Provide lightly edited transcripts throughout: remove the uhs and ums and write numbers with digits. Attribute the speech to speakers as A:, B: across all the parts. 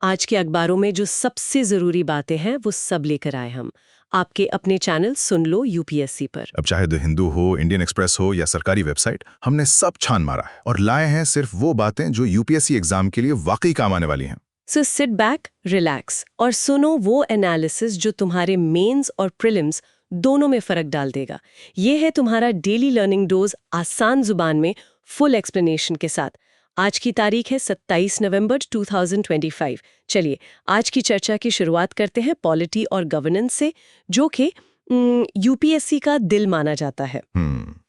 A: आज के अखबारों में जो सबसे जरूरी बातें हैं वो सब लेकर आए हम आपके अपने चैनल सुन लो यूपीएससी पर।
B: अब चाहे द हिंदू हो, इंडियन एक्सप्रेस हो या सरकारी वेबसाइट, हमने सब छान मारा है और लाए हैं सिर्फ वो बातें जो यूपीएससी एग्जाम के लिए वाकई काम आने वाली हैं।
A: सो सिट बैक, रिलैक्स और सुनो वो एनालिसिस जो तुम्हारे मेंस और प्रीलिम्स दोनों में फर्क डाल देगा। ये है तुम्हारा डेली लर्निंग डोज, आसान जुबान में, फुल एक्सप्लेनेशन के साथ। आज की तारीख है 27 नवंबर 2025। चलिए आज की चर्चा की शुरुआत करते हैं पॉलिटी और गवर्नेंस से, जो कि यूपीएससी का दिल माना जाता है।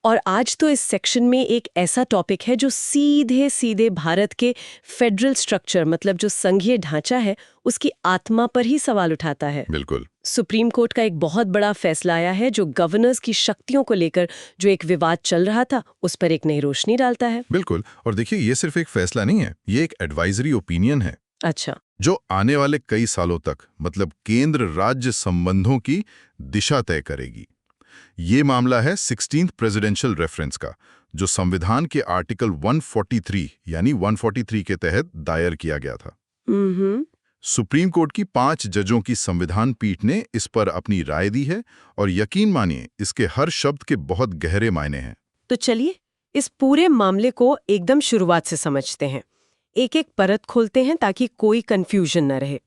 A: और आज तो इस सेक्शन में एक ऐसा टॉपिक है जो सीधे सीधे भारत के फेडरल स्ट्रक्चर, मतलब जो संघीय ढांचा है, उसकी आत्मा पर ही सवाल उठाता है।
B: बिल्कुल।
A: सुप्रीम कोर्ट का एक बहुत बड़ा फैसला आया है जो गवर्नर्स की शक्तियों को लेकर जो एक विवाद चल रहा था उस पर एक नई रोशनी डालता है।
B: बिल्कुल, और देखिए ये सिर्फ एक फैसला नहीं है, ये एक एडवाइजरी ओपिनियन है।
A: अच्छा।
B: जो आने वाले कई सालों तक, मतलब केंद्र राज्य संबंधों की दिशा तय करेगी। ये मामला है 16th प्रेसिडेंशियल रेफरेंस का, जो संविधान के आर्टिकल 143 यानी 143 के तहत दायर किया गया था। सुप्रीम कोर्ट की 5 जजों की संविधान पीठ ने इस पर अपनी राय दी है और यकीन मानिए इसके हर शब्द के बहुत गहरे मायने हैं।
A: तो चलिए इस पूरे मामले को एकदम शुरुआत से समझते हैं, एक एक परत खोलते हैं ताकि कोई कंफ्यूजन न रहे।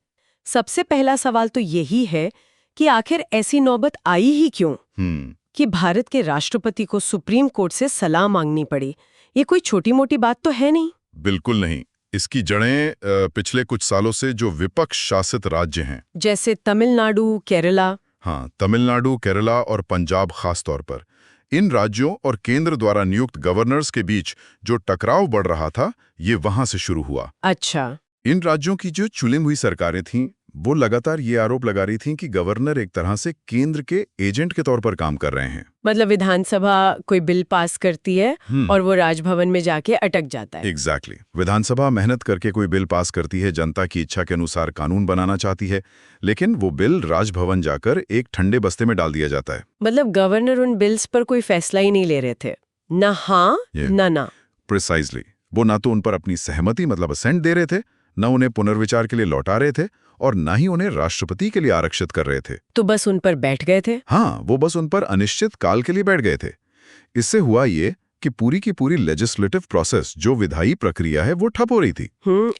A: सबसे पहला सवाल तो यही है कि आखिर ऐसी नौबत आई ही क्यों कि भारत के राष्ट्रपति को सुप्रीम कोर्ट से सलाह मांगनी पड़ी। ये कोई छोटी मोटी बात तो है नहीं।
B: बिल्कुल नहीं। इसकी जड़ें पिछले कुछ सालों से जो विपक्ष शासित राज्य हैं, जैसे
A: तमिलनाडु, केरला।
B: हाँ, तमिलनाडु, केरला और पंजाब खास तौर पर, इन राज्यों और केंद्र द्वारा नियुक्त गवर्नर्स के बीच जो टकराव बढ़ रहा था, ये वहां से शुरू हुआ।
A: अच्छा।
B: इन राज्यों की जो चुनी हुई सरकारें थीं, वो लगातार ये आरोप लगा रही थीं कि गवर्नर एक तरह से केंद्र के एजेंट के तौर पर काम कर रहे हैं।
A: मतलब विधानसभा कोई बिल पास करती है और वो राजभवन में जाके अटक जाता है।
B: एग्जैक्टली। विधानसभा मेहनत करके कोई बिल पास करती है, जनता की इच्छा के अनुसार कानून बनाना चाहती है, लेकिन वो बिल राजभवन जाकर एक ठंडे बस्ते में डाल दिया जाता है।
A: मतलब गवर्नर उन बिल्स पर कोई फैसला ही नहीं ले रहे थे, ना हाँ ना।
B: प्रिसाइजली। वो ना तो उन पर अपनी सहमति मतलब असेंट दे रहे थे, न उन्हें पुनर्विचार के लिए लौटा रहे थे और न ही उन्हें राष्ट्रपति के लिए आरक्षित कर रहे थे।
A: तो बस उन पर बैठ गए थे।
B: हाँ, वो बस उन पर अनिश्चित काल के लिए बैठ गए थे। इससे हुआ ये कि पूरी की पूरी लेजिस्लेटिव प्रोसेस, जो विधायी प्रक्रिया है, वो ठप हो रही थी।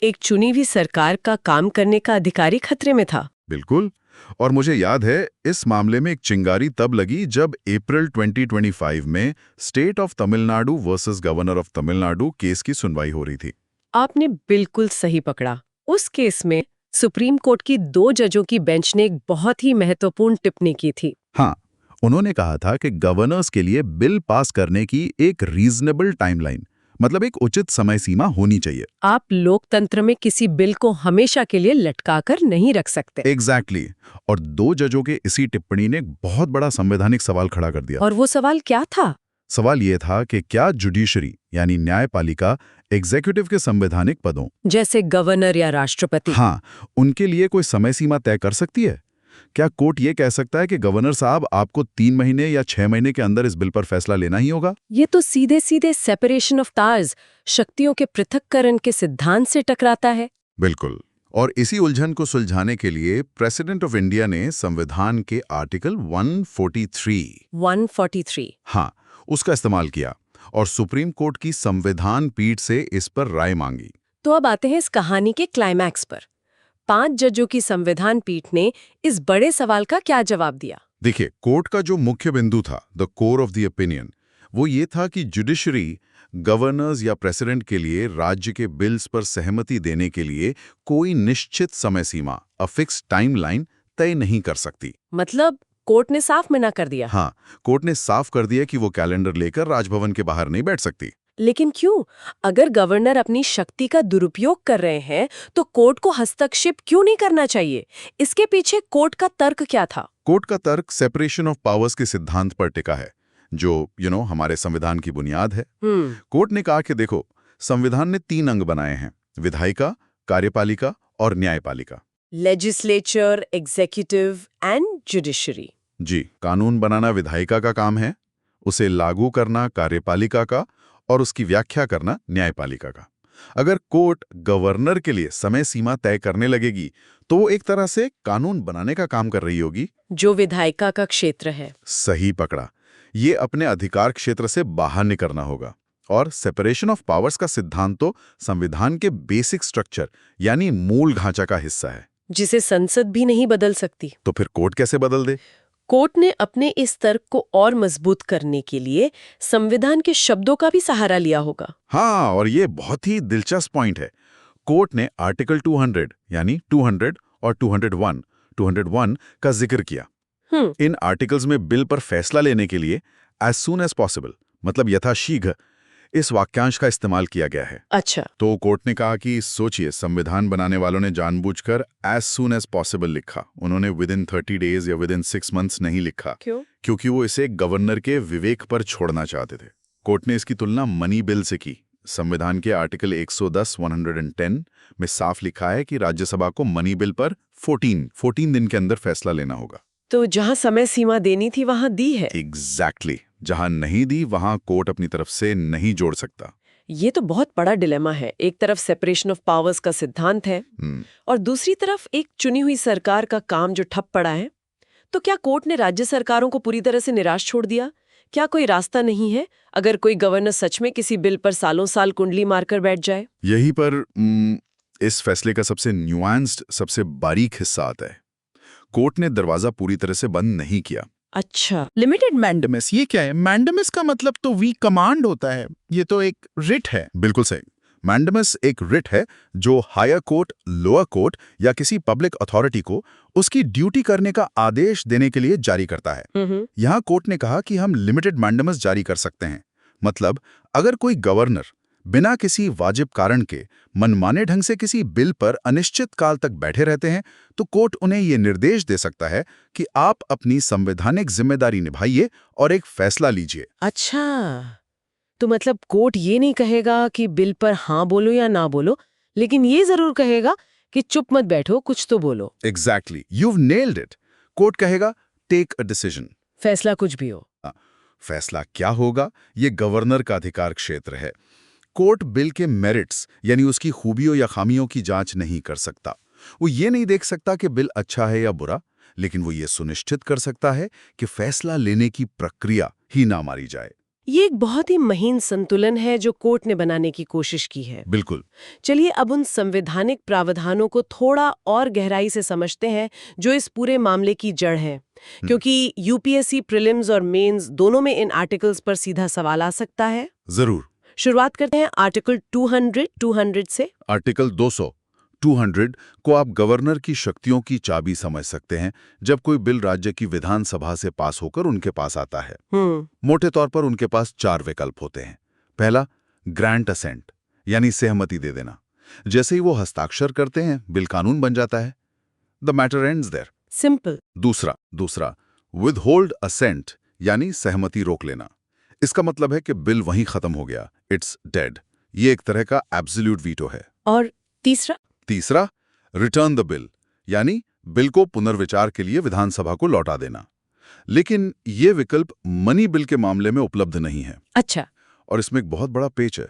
A: एक चुनी हुई सरकार का काम करने का अधिकारी खतरे में था।
B: बिल्कुल। और मुझे याद है इस मामले में एक चिंगारी तब लगी जब अप्रैल 2025 में state of Tamil Nadu versus governor of Tamil Nadu case की सुनवाई हो रही थी।
A: आपने बिल्कुल सही पकड़ा। उस केस में सुप्रीम कोर्ट की 2 जजों की बेंच ने एक बहुत ही महत्वपूर्ण टिप्पणी की थी।
B: हाँ, उन्होंने कहा था कि गवर्नर्स के लिए बिल पास करने की एक रीजनेबल टाइमलाइन, मतलब एक उचित समय सीमा होनी चाहिए।
A: आप लोकतंत्र में किसी बिल को हमेशा के लिए लटकाकर नहीं रख सकते।
B: एग्जैक्टली। और 2 जजों के इसी टिप्पणी ने एक बहुत बड़ा संवैधानिक सवाल खड़ा कर दिया।
A: और वो सवाल क्या था?
B: सवाल ये था कि क्या जुडिशरी यानी न्यायपालिका एग्जीक्यूटिव के संवैधानिक पदों,
A: जैसे गवर्नर या राष्ट्रपति,
B: हाँ, उनके लिए कोई समय सीमा तय कर सकती है? क्या कोर्ट ये कह सकता है कि गवर्नर साहब, आपको 3 महीने या 6 महीने के अंदर इस बिल पर फैसला लेना ही होगा?
A: ये तो सीधे सीधे सेपरेशन ऑफ पावर्स, शक्तियों के पृथक्करण के सिद्धांत से टकराता है।
B: बिल्कुल। और इसी उलझन को सुलझाने के लिए प्रेसिडेंट ऑफ इंडिया ने संविधान के आर्टिकल 143 हाँ, उसका इस्तेमाल किया और सुप्रीम कोर्ट की संविधान पीठ से इस पर राय मांगी।
A: तो अब आते हैं इस कहानी के क्लाइमैक्स पर। 5 जजों की संविधान पीठ ने इस बड़े सवाल का क्या जवाब दिया?
B: देखिए, कोर्ट का जो मुख्य बिंदु था, the core of the opinion, वो ये था कि जुडिशरी गवर्नर्स या प्रेसिडेंट के लिए राज्य के बिल्स पर सहमति देने के लिए कोई निश्चित समय सीमा, अ फिक्स टाइमलाइन, तय नहीं कर सकती।
A: मतलब कोर्ट ने साफ मना कर दिया।
B: हाँ, कोर्ट ने साफ कर दिया कि वो कैलेंडर लेकर राजभवन के बाहर नहीं बैठ सकती।
A: लेकिन क्यों? अगर गवर्नर अपनी शक्ति का दुरुपयोग कर रहे हैं तो कोर्ट को हस्तक्षेप क्यों नहीं करना चाहिए? इसके पीछे कोर्ट का तर्क क्या था?
B: कोर्ट का तर्क सेपरेशन ऑफ पावर्स के सिद्धांत पर टिका है, जो हमारे संविधान की बुनियाद है। कोर्ट ने कहा कि देखो, संविधान ने 3 अंग बनाए हैं, विधायिका, कार्यपालिका और न्यायपालिका।
A: Legislature, executive and judiciary.
B: जी, कानून बनाना विधायिका का काम है, उसे लागू करना कार्यपालिका का और उसकी व्याख्या करना न्यायपालिका का। अगर कोर्ट गवर्नर के लिए समय सीमा तय करने लगेगी तो वो एक तरह से कानून बनाने का काम कर रही होगी।
A: जो विधायिका का क्षेत्र है।
B: सही पकड़ा। ये अपने अधिकार क्षेत्र से बाहर निकलना होगा। और सेपरेशन ऑफ पावर्स का सिद्धांत तो संविधान के बेसिक स्ट्रक्चर यानी मूल ढांचा का हिस्सा है,
A: जिसे संसद भी नहीं बदल सकती।
B: तो फिर कोर्ट कैसे बदल दे?
A: कोर्ट ने अपने इस तर्क को और मजबूत करने के लिए संविधान के शब्दों का भी सहारा लिया होगा।
B: हाँ, और ये बहुत ही दिलचस्प पॉइंट है। कोर्ट ने आर्टिकल 200 यानी 200 और 201 का जिक्र किया। इन आर्टिकल्स में बिल पर फैसला लेने के लिए एज सून एज पॉसिबल मतलब यथाशीघ्र इस वाक्यांश का इस्तेमाल किया गया है।
A: अच्छा।
B: तो कोर्ट ने कहा कि सोचिए, संविधान बनाने वालों ने जानबूझकर एज सून एज पॉसिबल लिखा। उन्होंने विद इन 30 डेज या विद इन 6 मंथ्स नहीं लिखा।
A: क्यों?
B: क्योंकि वो इसे गवर्नर के विवेक पर छोड़ना चाहते थे। कोर्ट ने इसकी तुलना मनी बिल से की। संविधान के आर्टिकल 110 में साफ लिखा है कि राज्यसभा को मनी बिल पर 14 दिन के अंदर फैसला लेना होगा।
A: तो जहां समय सीमा देनी थी वहां दी है।
B: एग्जैक्टली। जहां नहीं दी वहां कोर्ट अपनी तरफ से नहीं जोड़ सकता।
A: ये तो बहुत बड़ा डिलेमा है। एक तरफ सेपरेशन ऑफ पावर्स का सिद्धांत है और दूसरी तरफ एक चुनी हुई सरकार का काम जो ठप पड़ा है। तो क्या कोर्ट ने राज्य सरकारों को पूरी तरह से निराश छोड़ दिया? क्या कोई रास्ता नहीं है अगर कोई गवर्नर सच में किसी बिल पर सालों साल कुंडली मारकर बैठ जाए?
B: यही पर इस फैसले का सबसे न्यूआंस्ड, सबसे बारीक हिस्सा आता है। कोर्ट ने दरवाजा पूरी तरह से बंद नहीं किया।
A: अच्छा।
C: लिमिटेड मैंडेमिस, ये क्या है? मैंडेमिस का मतलब तो वी कमांड होता है, ये तो एक रिट है।
B: बिल्कुल सही। मैंडेमिस एक रिट है जो हायर कोर्ट, लोअर कोर्ट या किसी पब्लिक अथॉरिटी को उसकी ड्यूटी करने का आदेश देने के लिए जारी करता है। यहाँ कोर्ट ने कहा कि हम लिमिटेड मैंडेमिस जारी कर सकते हैं। मतलब अगर कोई गवर्नर बिना किसी वाजिब कारण के मनमाने ढंग से किसी बिल पर अनिश्चित काल तक बैठे रहते हैं तो कोर्ट उन्हें ये निर्देश दे सकता है कि आप अपनी संवैधानिक जिम्मेदारी निभाइए और एक फैसला लीजिए।
A: अच्छा, तो मतलब कोर्ट ये नहीं कहेगा कि बिल पर हाँ बोलो या ना बोलो, लेकिन ये जरूर कहेगा कि चुप मत बैठो, कुछ तो बोलो।
B: Exactly, you've nailed it। Court कहेगा टेक अ डिसीजन।
A: फैसला कुछ भी हो।
B: फैसला क्या होगा ये गवर्नर का अधिकार क्षेत्र है। कोर्ट बिल के मेरिट्स यानी उसकी खूबियों या खामियों की जांच नहीं कर सकता। वो ये नहीं देख सकता कि बिल अच्छा है या बुरा, लेकिन वो ये सुनिश्चित कर सकता है कि फैसला लेने की प्रक्रिया ही ना मारी जाए।
A: ये एक बहुत ही महीन संतुलन है जो कोर्ट ने बनाने की कोशिश की है।
B: बिल्कुल।
A: चलिए अब उन संवैधानिक प्रावधानों को थोड़ा और गहराई से समझते हैं जो इस पूरे मामले की जड़ है, क्योंकि यूपीएससी प्रीलिम्स और मेंस दोनों में इन आर्टिकल्स पर सीधा सवाल आ सकता है।
B: जरूर।
A: शुरुआत करते हैं आर्टिकल 200 से।
B: आर्टिकल 200 को आप गवर्नर की शक्तियों की चाबी समझ सकते हैं जब कोई बिल राज्य की विधानसभा से पास होकर उनके पास आता है। मोटे तौर पर उनके पास 4 विकल्प होते हैं। पहला, ग्रांट असेंट यानी सहमति दे देना। जैसे ही वो हस्ताक्षर करते हैं बिल कानून बन जाता है। The matter ends there.
A: Simple.
B: दूसरा विदहोल्ड असेंट यानी सहमति रोक लेना। इसका मतलब है कि बिल वहीं खत्म हो गया, इट्स डेड। ये एक तरह का एब्सोल्यूट वीटो है।
A: और तीसरा
B: रिटर्न द बिल यानी बिल को पुनर्विचार के लिए विधानसभा को लौटा देना। लेकिन ये विकल्प मनी बिल के मामले में उपलब्ध नहीं है।
A: अच्छा।
B: और इसमें एक बहुत बड़ा पेच है।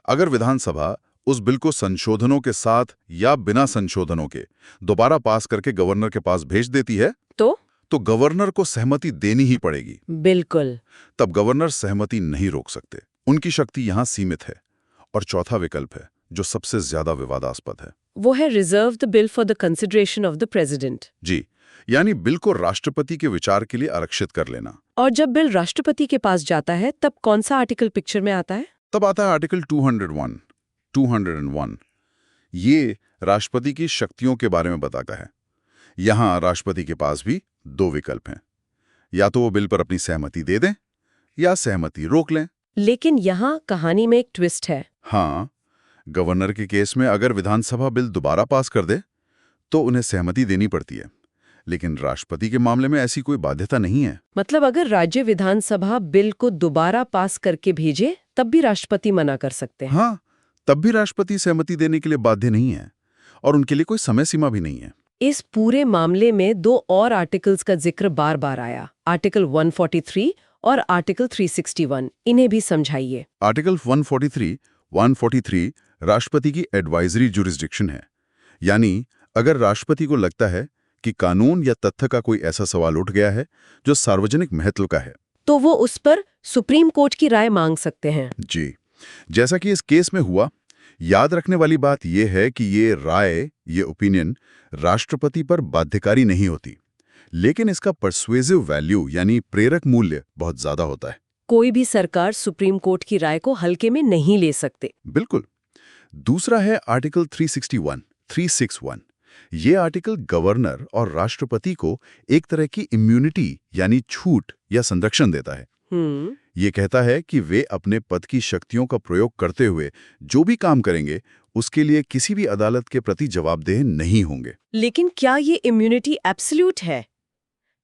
B: अगर विधानसभा उस बिल को संशोधनों के साथ या बिना संशोधनों के दोबारा पास करके गवर्नर के पास भेज देती है तो गवर्नर को सहमति देनी ही पड़ेगी।
A: बिल्कुल।
B: तब गवर्नर सहमति नहीं रोक सकते, उनकी शक्ति यहां सीमित है। और चौथा विकल्प है जो सबसे ज्यादा विवादास्पद है,
A: वो है reserve the bill for the consideration of the president.
B: जी, यानी बिल को राष्ट्रपति के विचार के लिए आरक्षित कर लेना।
A: और जब बिल राष्ट्रपति के पास जाता है तब कौन सा आर्टिकल पिक्चर में आता है?
B: तब आता है आर्टिकल 201। ये राष्ट्रपति की शक्तियों के बारे में बताता है। यहां राष्ट्रपति के पास भी 2 विकल्प हैं, या तो वो बिल पर अपनी सहमति दे दें या सहमति रोक लें।
A: लेकिन यहाँ कहानी में एक ट्विस्ट है।
B: हाँ, गवर्नर के केस में अगर विधानसभा बिल दोबारा पास कर दे तो उन्हें सहमति देनी पड़ती है, लेकिन राष्ट्रपति के मामले में ऐसी कोई बाध्यता नहीं है।
A: मतलब अगर राज्य विधानसभा बिल को दोबारा पास करके भेजे तब भी राष्ट्रपति मना कर सकते हैं।
B: हाँ, तब भी राष्ट्रपति सहमति देने के लिए बाध्य नहीं है और उनके लिए कोई समय सीमा भी नहीं है।
A: इस पूरे मामले में 2 और आर्टिकल्स का जिक्र बार बार आया, आर्टिकल 143 और आर्टिकल 361। इन्हें भी समझाइए।
B: आर्टिकल 143
D: राष्ट्रपति की एडवाइजरी जुरिस्डिक्शन है, यानी अगर राष्ट्रपति को लगता है कि कानून या तथ्य का कोई ऐसा सवाल उठ गया है जो सार्वजनिक महत्व का है,
A: तो वो उस पर सुप्रीम कोर्ट की राय मांग सकते हैं।
D: जी, जैसा कि इस केस में हुआ। याद रखने वाली बात यह है कि ये राय, ये ओपिनियन राष्ट्रपति पर बाध्यकारी नहीं होती, लेकिन इसका पर्सुएसिव वैल्यू यानी प्रेरक मूल्य बहुत ज्यादा होता है।
A: कोई भी सरकार सुप्रीम कोर्ट की राय को हल्के में नहीं ले सकते।
D: बिल्कुल। दूसरा है आर्टिकल 361। ये आर्टिकल गवर्नर और राष्ट्रपति को एक तरह की इम्यूनिटी यानी छूट या संरक्षण देता है। ये कहता है कि वे अपने पद की शक्तियों का प्रयोग करते हुए जो भी काम करेंगे उसके लिए किसी भी अदालत के प्रति जवाबदेह नहीं होंगे।
A: लेकिन क्या ये इम्यूनिटी एब्सोल्यूट है?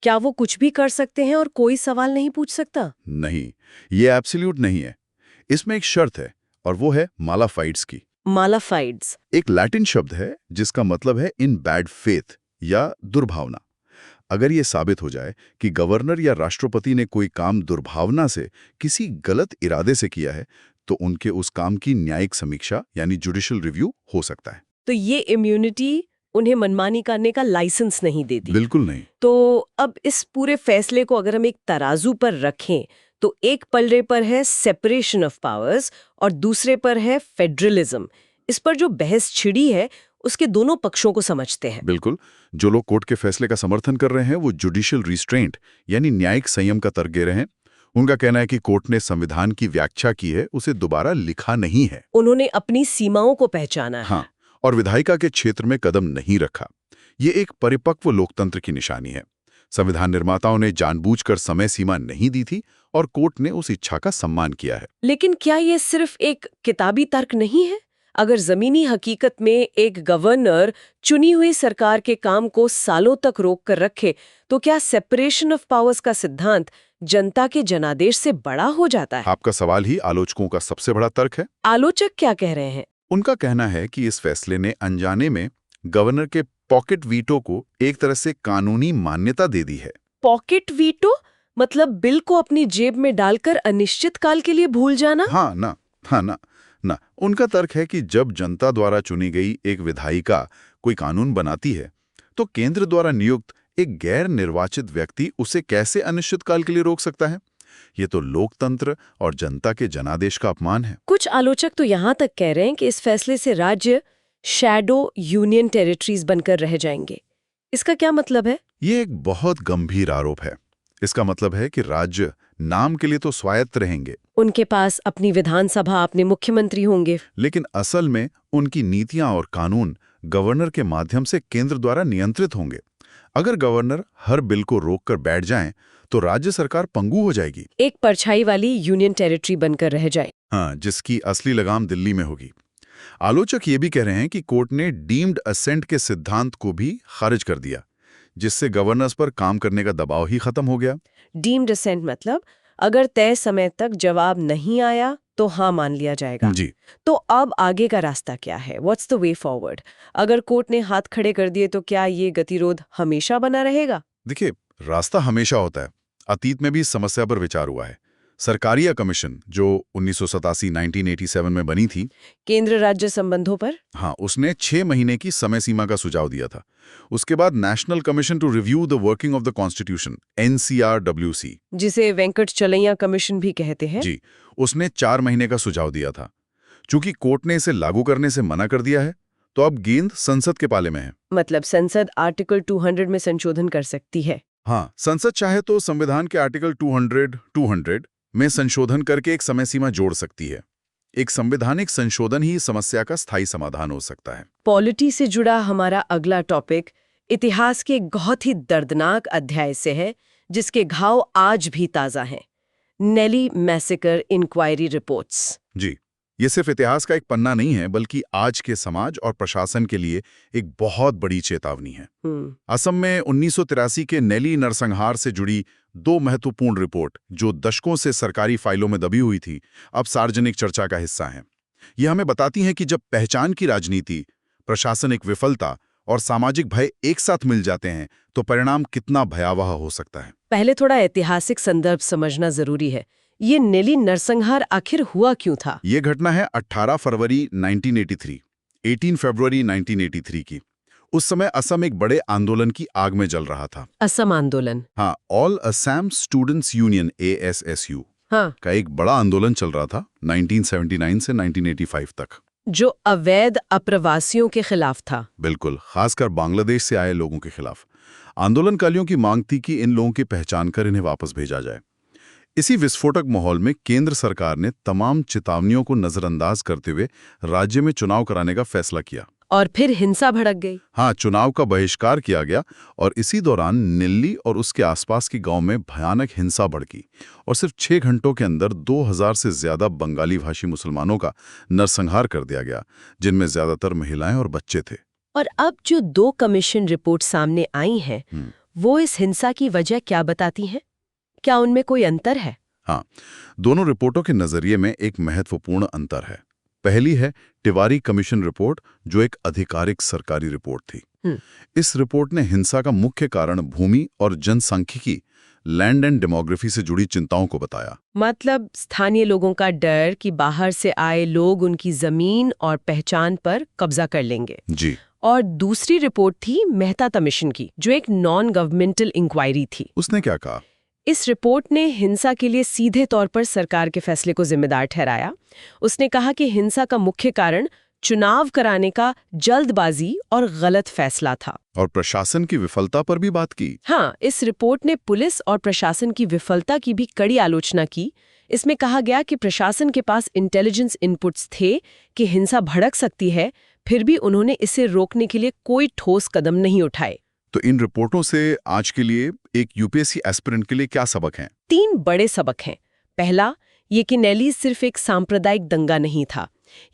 A: क्या वो कुछ भी कर सकते हैं और कोई सवाल नहीं पूछ सकता?
D: नहीं, ये एब्सोल्यूट नहीं है। इसमें एक शर्त है और वो है माला फाइड्स की।
A: माला फाइड्स
D: एक लैटिन शब्द है जिसका मतलब है इन बैड फेथ या दुर्भावना। अगर ये साबित हो जाए कि गवर्नर या राष्ट्रपति ने कोई काम दुर्भावना से, किसी गलत इरादे से किया है, तो उनके उस काम की न्यायिक समीक्षा यानी जुडिशियल रिव्यू हो सकता है।
A: तो ये इम्यूनिटी उन्हें मनमानी करने का लाइसेंस नहीं देती।
D: बिल्कुल नहीं।
A: तो अब इस पूरे फैसले को अगर हम एक तराजू पर रखें तो एक पलड़े पर है सेपरेशन ऑफ पावर्स और दूसरे पर है फेडरलिज्म। इस पर जो बहस छिड़ी है उसके दोनों पक्षों को समझते हैं।
D: बिल्कुल। जो लोग कोर्ट के फैसले का समर्थन कर रहे हैं वो जुडिशियल रिस्ट्रेंट यानी न्यायिक संयम का तर्क दे रहे हैं। उनका कहना है कि कोर्ट ने संविधान की व्याख्या की है, उसे दोबारा लिखा नहीं है।
A: उन्होंने अपनी सीमाओं को पहचाना है।
D: हाँ, और विधायिका के क्षेत्र में कदम नहीं रखा। ये एक परिपक्व लोकतंत्र की निशानी है। संविधान निर्माताओं ने जानबूझकर समय सीमा नहीं दी थी और कोर्ट ने उस इच्छा का सम्मान किया है।
A: लेकिन क्या ये सिर्फ एक किताबी तर्क नहीं है? अगर जमीनी हकीकत में एक गवर्नर चुनी हुई सरकार के काम को सालों तक रोक कर रखे, तो क्या सेपरेशन ऑफ पावर्स का सिद्धांत जनता के जनादेश से बड़ा हो जाता है?
D: आपका सवाल ही आलोचकों का सबसे बड़ा तर्क है।
A: आलोचक क्या कह रहे हैं?
D: उनका कहना है कि इस फैसले ने अनजाने में गवर्नर के पॉकेट वीटो को एक तरह से कानूनी मान्यता दे दी है।
A: पॉकेट वीटो मतलब बिल को अपनी जेब में डालकर अनिश्चित काल के लिए भूल जाना?
D: हाँ ना। उनका तर्क है कि जब जनता द्वारा चुनी गई एक विधायिका कोई कानून बनाती है, तो केंद्र द्वारा नियुक्त एक गैर निर्वाचित व्यक्ति उसे कैसे अनिश्चित काल के लिए रोक सकता है? ये तो लोकतंत्र और जनता के जनादेश का अपमान है।
A: कुछ आलोचक तो यहाँ तक कह रहे हैं कि इस फैसले से राज्य शैडो यूनियन टेरिटरीज बनकर रह जाएंगे। इसका क्या मतलब है?
D: ये एक बहुत गंभीर आरोप है। इसका मतलब है कि राज्य नाम के लिए तो स्वायत्त रहेंगे,
A: उनके पास अपनी विधानसभा, अपने मुख्यमंत्री होंगे,
D: लेकिन असल में उनकी नीतियां और कानून गवर्नर के माध्यम से केंद्र द्वारा नियंत्रित होंगे। अगर गवर्नर हर बिल को रोककर बैठ जाएं, तो राज्य सरकार पंगु हो जाएगी।
A: एक परछाई वाली यूनियन टेरिटरी बनकर रह जाए।
D: हाँ, जिसकी असली लगाम दिल्ली में होगी। आलोचक ये भी कह रहे हैं कि कोर्ट ने डीम्ड असेंट के सिद्धांत को भी खारिज कर दिया, जिससे गवर्नर्स पर काम करने का दबाव ही खत्म हो गया।
A: डीम्ड असेंट मतलब अगर तय समय तक जवाब नहीं आया तो हाँ मान लिया जाएगा।
D: जी।
A: तो अब आगे का रास्ता क्या है? What's the way forward? अगर कोर्ट ने हाथ खड़े कर दिए तो क्या ये गतिरोध हमेशा बना रहेगा?
D: देखिए, रास्ता हमेशा होता है। अतीत में भी इस समस्या पर विचार हुआ है। सरकारिया कमीशन जो 1987-1987 में बनी थी,
A: केंद्र राज्य संबंधों पर,
D: हाँ, उसने 6 महीने की समय सीमा का सुझाव दिया था। उसके बाद national commission to review the working of the constitution NCRWC,
A: जिसे वेंकट चलैया कमीशन भी कहते हैं,
D: जी, उसने 4 महीने का सुझाव दिया था। चूंकि कोर्ट ने इसे लागू करने से मना कर दिया है, तो अब गेंद संसद के पाले में है।
A: मतलब संसद आर्टिकल 200 में संशोधन कर सकती है।
D: हाँ, संसद चाहे तो संविधान के आर्टिकल 200 में संशोधन करके एक समय सीमा जोड़ सकती है। एक संवैधानिक संशोधन ही समस्या का स्थायी समाधान हो सकता है।
A: पॉलिटी से जुड़ा हमारा अगला टॉपिक इतिहास के एक बहुत ही दर्दनाक अध्याय से है, जिसके घाव आज भी ताजा हैं। नेली मैसेकर इंक्वायरी रिपोर्ट्स।
D: जी, ये सिर्फ इतिहास का एक पन्ना नहीं है, बल्कि आज के समाज और प्रशासन के लिए एक बहुत बड़ी चेतावनी है। असम में 1983 के नेली नरसंहार से जुड़ी 2 महत्वपूर्ण रिपोर्ट, जो दशकों से सरकारी फाइलों में दबी हुई थी, अब सार्वजनिक चर्चा का हिस्सा हैं। ये हमें बताती हैं कि जब पहचान की राजनीति, प्रशासनिक विफलता और सामाजिक भय एक साथ मिल जाते हैं, तो परिणाम कितना भयावह हो सकता है।
A: पहले थोड़ा ऐतिहासिक संदर्भ समझना जरूरी है। ये नेली नरसंहार आखिर हुआ क्यों था?
D: ये घटना है 18 फरवरी 1983, 18 फरवरी 1983 की। उस समय असम एक बड़े आंदोलन की आग में जल रहा था।
A: असम आंदोलन।
D: हाँ, all Assam students union ASSU
A: हाँ,
D: का एक बड़ा आंदोलन चल रहा था 1979 से 1985 तक।
A: जो अवैध अप्रवासियों के खिलाफ था।
D: बिल्कुल, खासकर बांग्लादेश से आए लोगों के खिलाफ। आंदोलनकारियों की मांग थी कि इन लोगों की पहचान कर इन्हें वापस भेजा जाए। इसी विस्फोटक माहौल में केंद्र सरकार ने तमाम चेतावनियों को नजरअंदाज करते हुए राज्य में चुनाव कराने का फैसला किया।
A: और फिर हिंसा भड़क गई।
D: हाँ, चुनाव का बहिष्कार किया गया और इसी दौरान निल्ली और उसके आसपास के गांव में भयानक हिंसा भड़की और सिर्फ 6 घंटों के अंदर 2000 से ज्यादा बंगाली भाषी मुसलमानों का नरसंहार कर दिया गया, जिनमें ज्यादातर महिलाएं और बच्चे थे।
A: और अब जो 2 कमीशन रिपोर्ट सामने आई हैं, वो इस हिंसा की वजह क्या बताती हैं? क्या उनमें कोई अंतर है?
D: हाँ, दोनों रिपोर्टों के नजरिए में एक महत्वपूर्ण अंतर है। पहली है तिवारी कमीशन रिपोर्ट, जो एक आधिकारिक सरकारी रिपोर्ट थी। इस रिपोर्ट ने हिंसा का मुख्य कारण भूमि और जनसांख्यिकी, लैंड एंड डेमोग्राफी से जुड़ी चिंताओं को बताया।
A: मतलब स्थानीय लोगों का डर कि बाहर से आए लोग उनकी जमीन और पहचान पर कब्जा कर लेंगे।
D: जी।
A: और दूसरी रिपोर्ट थी मेहता कमीशन की, जो एक नॉन गवर्नमेंटल इंक्वायरी थी।
D: उसने क्या कहा?
A: इस रिपोर्ट ने हिंसा के लिए सीधे तौर पर सरकार के फैसले को जिम्मेदार ठहराया। उसने कहा कि हिंसा का मुख्य कारण चुनाव कराने का जल्दबाजी और गलत फैसला था।
D: और प्रशासन की विफलता पर भी बात की।
A: हाँ, इस रिपोर्ट ने पुलिस और प्रशासन की विफलता की भी कड़ी आलोचना की। इसमें कहा गया कि प्रशासन के पास इंटेलिजेंस इनपुट्स थे कि हिंसा भड़क सकती है, फिर भी उन्होंने इसे रोकने के लिए कोई ठोस कदम नहीं उठाए।
D: तो इन रिपोर्टों से आज के लिए एक यूपीएससी एस्पिरेंट के लिए क्या सबक हैं?
A: 3 बड़े सबक हैं। पहला, ये कि नेली सिर्फ एक सांप्रदायिक दंगा नहीं था।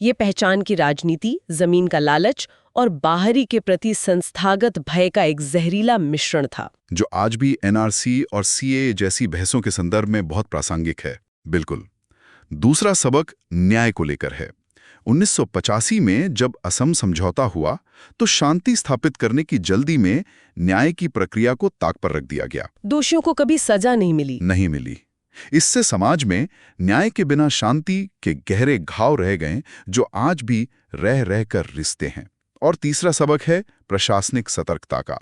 A: ये पहचान की राजनीति, जमीन का लालच और बाहरी के प्रति संस्थागत भय का एक जहरीला मिश्रण था,
D: जो आज भी एनआरसी और सीए जैसी बहसों के संदर्भ में बहुत प्रासंगिक है। बिल्कुल। दूसरा सबक न्याय को लेकर है। 1985 में जब असम समझौता हुआ तो शांति स्थापित करने की जल्दी में न्याय की प्रक्रिया को ताक पर रख दिया गया।
A: दोषियों को कभी सजा नहीं मिली।
D: इससे समाज में न्याय के बिना शांति के गहरे घाव रह गए, जो आज भी रह रहकर रिश्ते हैं। और तीसरा सबक है प्रशासनिक सतर्कता का।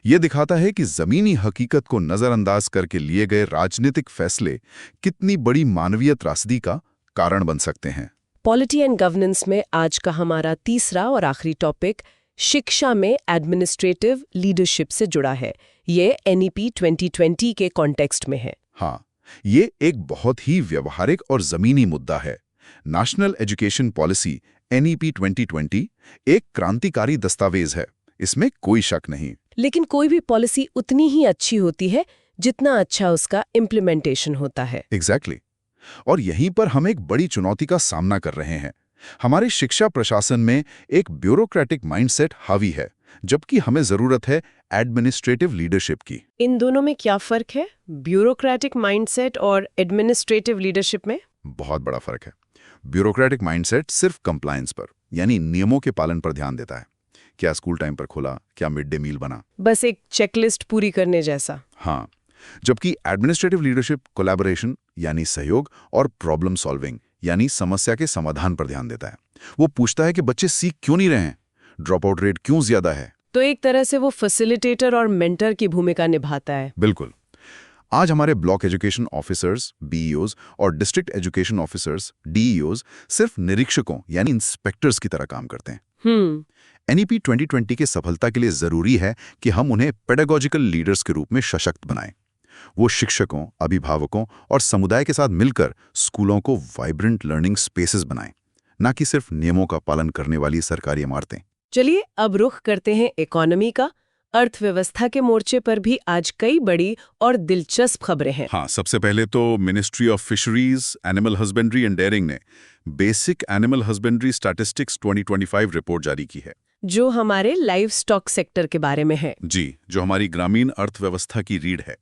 D: यह दिखाता है कि जमीनी हकीकत को नजरअंदाज करके लिए गए राजनीतिक फैसले कितनी बड़ी मानवीय त्रासदी का कारण बन सकते हैं।
A: पॉलिटी एंड गवर्नेंस में आज का हमारा तीसरा और आखिरी टॉपिक शिक्षा में एडमिनिस्ट्रेटिव लीडरशिप से जुड़ा है। ये NEP 2020 के कॉन्टेक्स्ट में है।
D: हाँ, ये एक बहुत ही व्यवहारिक और जमीनी मुद्दा है। नेशनल एजुकेशन पॉलिसी NEP 2020 एक क्रांतिकारी दस्तावेज है, इसमें कोई शक नहीं।
A: लेकिन कोई भी पॉलिसी उतनी ही अच्छी होती है जितना अच्छा उसका इम्प्लीमेंटेशन होता है।
D: एग्जैक्टली। और यहीं पर हम एक बड़ी चुनौती का सामना कर रहे हैं। हमारे शिक्षा प्रशासन में एक ब्यूरोक्रेटिक माइंडसेट हावी है, जबकि हमें जरूरत है एडमिनिस्ट्रेटिव लीडरशिप की।
A: इन दोनों में क्या फर्क है, ब्यूरोक्रेटिक माइंडसेट और एडमिनिस्ट्रेटिव लीडरशिप में?
D: बहुत बड़ा फर्क है। ब्यूरोक्रेटिक माइंडसेट सिर्फ कंप्लायंस पर, यानी नियमों के पालन पर ध्यान देता है। क्या स्कूल टाइम पर खुला, क्या मिड डे मील बना,
A: बस एक चेकलिस्ट पूरी करने जैसा।
D: हाँ, जबकि एडमिनिस्ट्रेटिव लीडरशिप कोलैबोरेशन यानी सहयोग और प्रॉब्लम सॉल्विंग यानी समस्या के समाधान पर ध्यान देता है। वो पूछता है कि बच्चे सीख क्यों नहीं रहे हैं, ड्रॉप आउट रेट क्यों ज्यादा है।
A: तो एक तरह से वो फैसिलिटेटर और मेंटर की भूमिका निभाता है।
D: बिल्कुल। आज हमारे ब्लॉक एजुकेशन ऑफिसर्स BEOs और डिस्ट्रिक्ट एजुकेशन ऑफिसर्स DEOs सिर्फ निरीक्षकों यानी इंस्पेक्टर्स की तरह काम करते हैं। NEP 2020 की सफलता के लिए जरूरी है कि हम उन्हें पेडागोजिकल लीडर्स के रूप में सशक्त बनाएं। वो शिक्षकों, अभिभावकों और समुदाय के साथ मिलकर स्कूलों को वाइब्रेंट लर्निंग स्पेसेस बनाएं, न कि सिर्फ नियमों का पालन करने वाली सरकारी इमारतें।
A: चलिए अब रुख करते हैं इकोनॉमी का। अर्थव्यवस्था के मोर्चे पर भी आज कई बड़ी और दिलचस्प खबरें हैं।
D: हाँ, सबसे पहले तो ministry of fisheries, animal husbandry and dairying ने basic animal husbandry statistics 2025 report जारी की है,
A: जो हमारे लाइव स्टॉक सेक्टर के बारे में है।
D: जी, जो हमारी ग्रामीण अर्थव्यवस्था की रीढ़ है।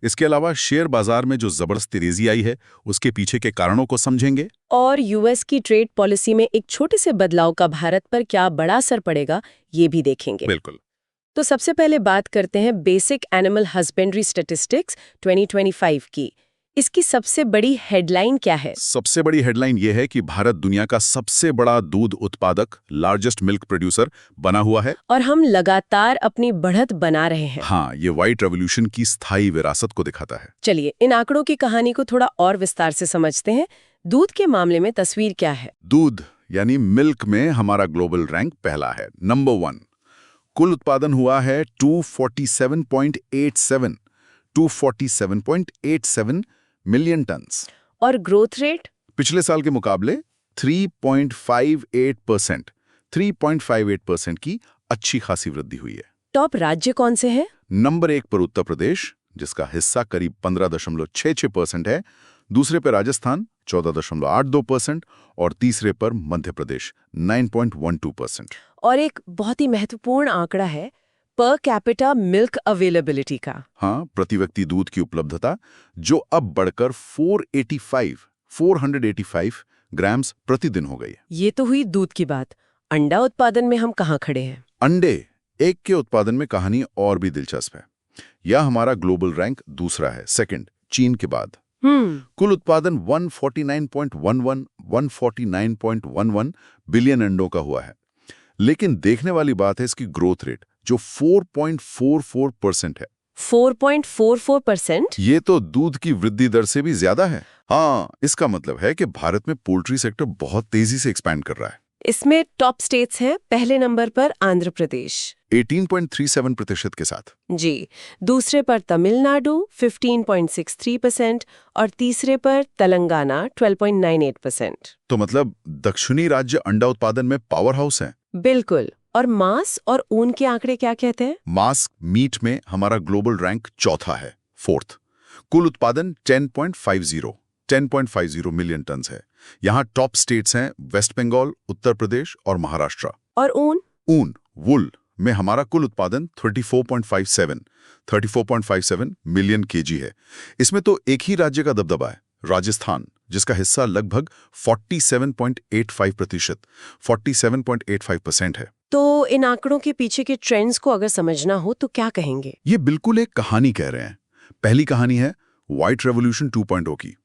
D: इसके अलावा शेयर बाजार में जो जबरदस्त तेजी आई है, उसके पीछे के कारणों को समझेंगे।
A: और US की ट्रेड पॉलिसी में एक छोटे से बदलाव का भारत पर क्या बड़ा असर पड़ेगा, ये भी देखेंगे।
D: बिल्कुल।
A: तो सबसे पहले बात करते हैं बेसिक एनिमल हस्बेंड्री स्टैटिस्टिक्स 2025 की। इसकी सबसे बड़ी हेडलाइन क्या है?
D: सबसे बड़ी हेडलाइन ये है कि भारत दुनिया का सबसे बड़ा दूध उत्पादक, लार्जेस्ट मिल्क प्रोड्यूसर बना हुआ है।
A: और हम लगातार अपनी बढ़त बना रहे हैं।
D: हाँ, ये व्हाइट रेवोल्यूशन की स्थायी विरासत को दिखाता है।
A: चलिए इन आंकड़ों की कहानी को थोड़ा और विस्तार से समझते हैं। दूध के मामले में तस्वीर क्या है?
D: दूध यानी मिल्क में हमारा ग्लोबल रैंक पहला है, नंबर 1। कुल उत्पादन हुआ है 247.87 मिलियन टन्स।
A: और ग्रोथ रेट?
D: पिछले साल के मुकाबले 3.58% की अच्छी खासी वृद्धि हुई है।
A: टॉप राज्य कौन से हैं?
D: नंबर 1 पर उत्तर प्रदेश, जिसका हिस्सा करीब 15.66% है। दूसरे पर राजस्थान 14.82% और तीसरे पर मध्य प्रदेश 9.12%।
A: और एक बहुत ही महत्वपूर्ण आंकड़ा है पर कैपिटा मिल्क अवेलेबिलिटी का।
D: हाँ, प्रति व्यक्ति दूध की उपलब्धता, जो अब बढ़कर 485 ग्राम्स प्रतिदिन हो गई है।
A: ये तो हुई दूध की बात। अंडा उत्पादन में हम कहाँ खड़े हैं?
D: अंडे एक के उत्पादन में कहानी और भी दिलचस्प है। यह हमारा ग्लोबल रैंक दूसरा है, सेकंड, चीन के बाद। कुल उत्पादन 149.11 बिलियन अंडों का हुआ है। लेकिन देखने वाली बात है इसकी ग्रोथ रेट, जो 4.44% है।
A: 4.44%?
D: ये तो दूध की वृद्धि दर से भी ज्यादा है। हाँ, इसका मतलब है कि भारत में पोल्ट्री सेक्टर बहुत तेजी से एक्सपैंड कर रहा है।
A: इसमें टॉप स्टेट्स हैं। पहले नंबर पर आंध्र प्रदेश
D: 18.37% के साथ।
A: जी, दूसरे पर तमिलनाडु 15.63% और तीसरे पर तेलंगाना 12.98%।
D: तो मतलब दक्षिणी राज्य अंडा उत्पादन में पावर हाउस है।
A: बिल्कुल। और मांस और ऊन के आंकड़े क्या कहते हैं?
D: मांस मीट में हमारा ग्लोबल रैंक चौथा है, फोर्थ। कुल उत्पादन 10.50 मिलियन टन्स है। यहाँ टॉप स्टेट्स हैं वेस्ट बंगाल, उत्तर प्रदेश और महाराष्ट्र।
A: और ऊन?
D: ऊन वुल में हमारा कुल उत्पादन 34.57 मिलियन केजी है। इसमें तो एक ही राज्य का दबदबा है, राजस्थान, जिसका हिस्सा लगभग 47.85% है।
A: तो इन आंकड़ों के पीछे के ट्रेंड्स को अगर समझना हो तो क्या कहेंगे?
D: ये बिल्कुल एक कहानी कह रहे हैं। पहली कहानी है व्हाइट रेवोल्यूशन 2.0 की।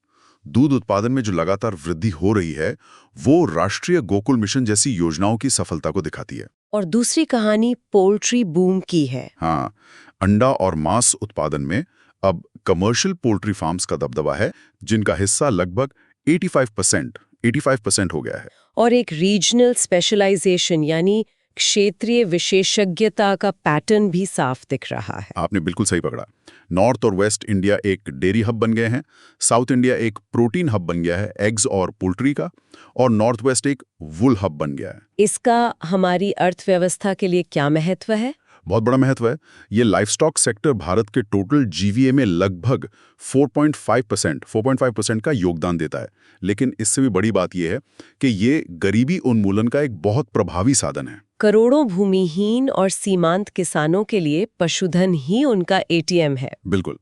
D: दूध उत्पादन में जो लगातार वृद्धि हो रही है, वो राष्ट्रीय गोकुल मिशन जैसी योजनाओं की सफलता को दिखाती है।
A: और दूसरी कहानी पोल्ट्री बूम की है।
D: हाँ, अंडा और मांस उत्पादन में अब कमर्शियल पोल्ट्री फार्म्स का दबदबा है, जिनका हिस्सा लगभग 85% हो गया है।
A: और एक रीजनल स्पेशलाइजेशन यानी क्षेत्रीय विशेषज्ञता का पैटर्न भी साफ दिख रहा है।
D: आपने बिल्कुल सही पकड़ा। नॉर्थ और वेस्ट इंडिया एक डेयरी हब बन गए हैं, साउथ इंडिया एक प्रोटीन हब बन गया है एग्स और पोल्ट्री का, और नॉर्थ वेस्ट एक वुल हब बन गया है।
A: इसका हमारी अर्थव्यवस्था के लिए क्या महत्व है?
D: बहुत बड़ा महत्व है। ये लाइफस्टॉक सेक्टर भारत के टोटल जीवीए में लगभग 4.5% का योगदान देता है। लेकिन इससे भी बड़ी बात यह है कि ये गरीबी उन्मूलन का एक बहुत प्रभावी साधन है।
A: करोड़ों भूमिहीन और सीमांत किसानों के लिए पशुधन ही उनका एटीएम है।
D: बिल्कुल,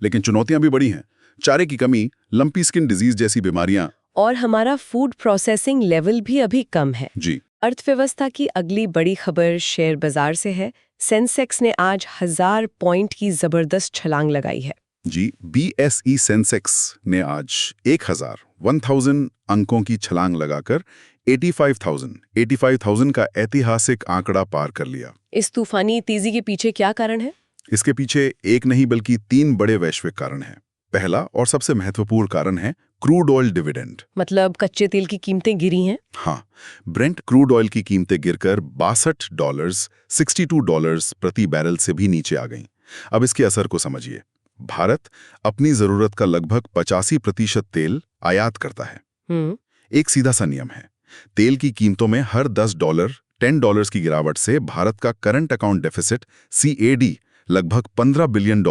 D: लेकिन चुनौतियां भी बड़ी हैं। चारे की कमी, लंपी स्किन डिजीज जैसी बीमारियां,
A: और हमारा फूड प्रोसेसिंग लेवल भी अभी कम है।
D: जी।
A: अर्थव्यवस्था की अगली बड़ी खबर शेयर बाजार से है। सेंसेक्स ने आज 1000 पॉइंट की जबरदस्त छलांग लगाई है।
D: जी, बीएसई सेंसेक्स ने आज 1000 अंकों की छलांग लगाकर 85,000 का ऐतिहासिक आंकड़ा पार कर लिया।
A: इस तूफानी तेजी के पीछे क्या कारण है?
D: इसके पीछे एक नहीं बल्कि 3 बड़े वैश्विक कारण हैं। पहला और सबसे महत्वपूर्ण कारण है क्रूड ऑयल डिविडेंड।
A: मतलब कच्चे तेल की कीमतें गिरी हैं?
D: हाँ, ब्रेंट क्रूड ऑयल की कीमतें गिरकर $62 प्रति बैरल से भी नीचे आ गईं। अब इसके असर को समझिए। भारत अपनी जरूरत का लगभग 85% तेल आयात करता है। एक सीधा सा नियम है, तेल की कीमतों में हर $10 की गिरावट से भारत का करंट अकाउंट डेफिसिट CAD लगभग $15 बिलियन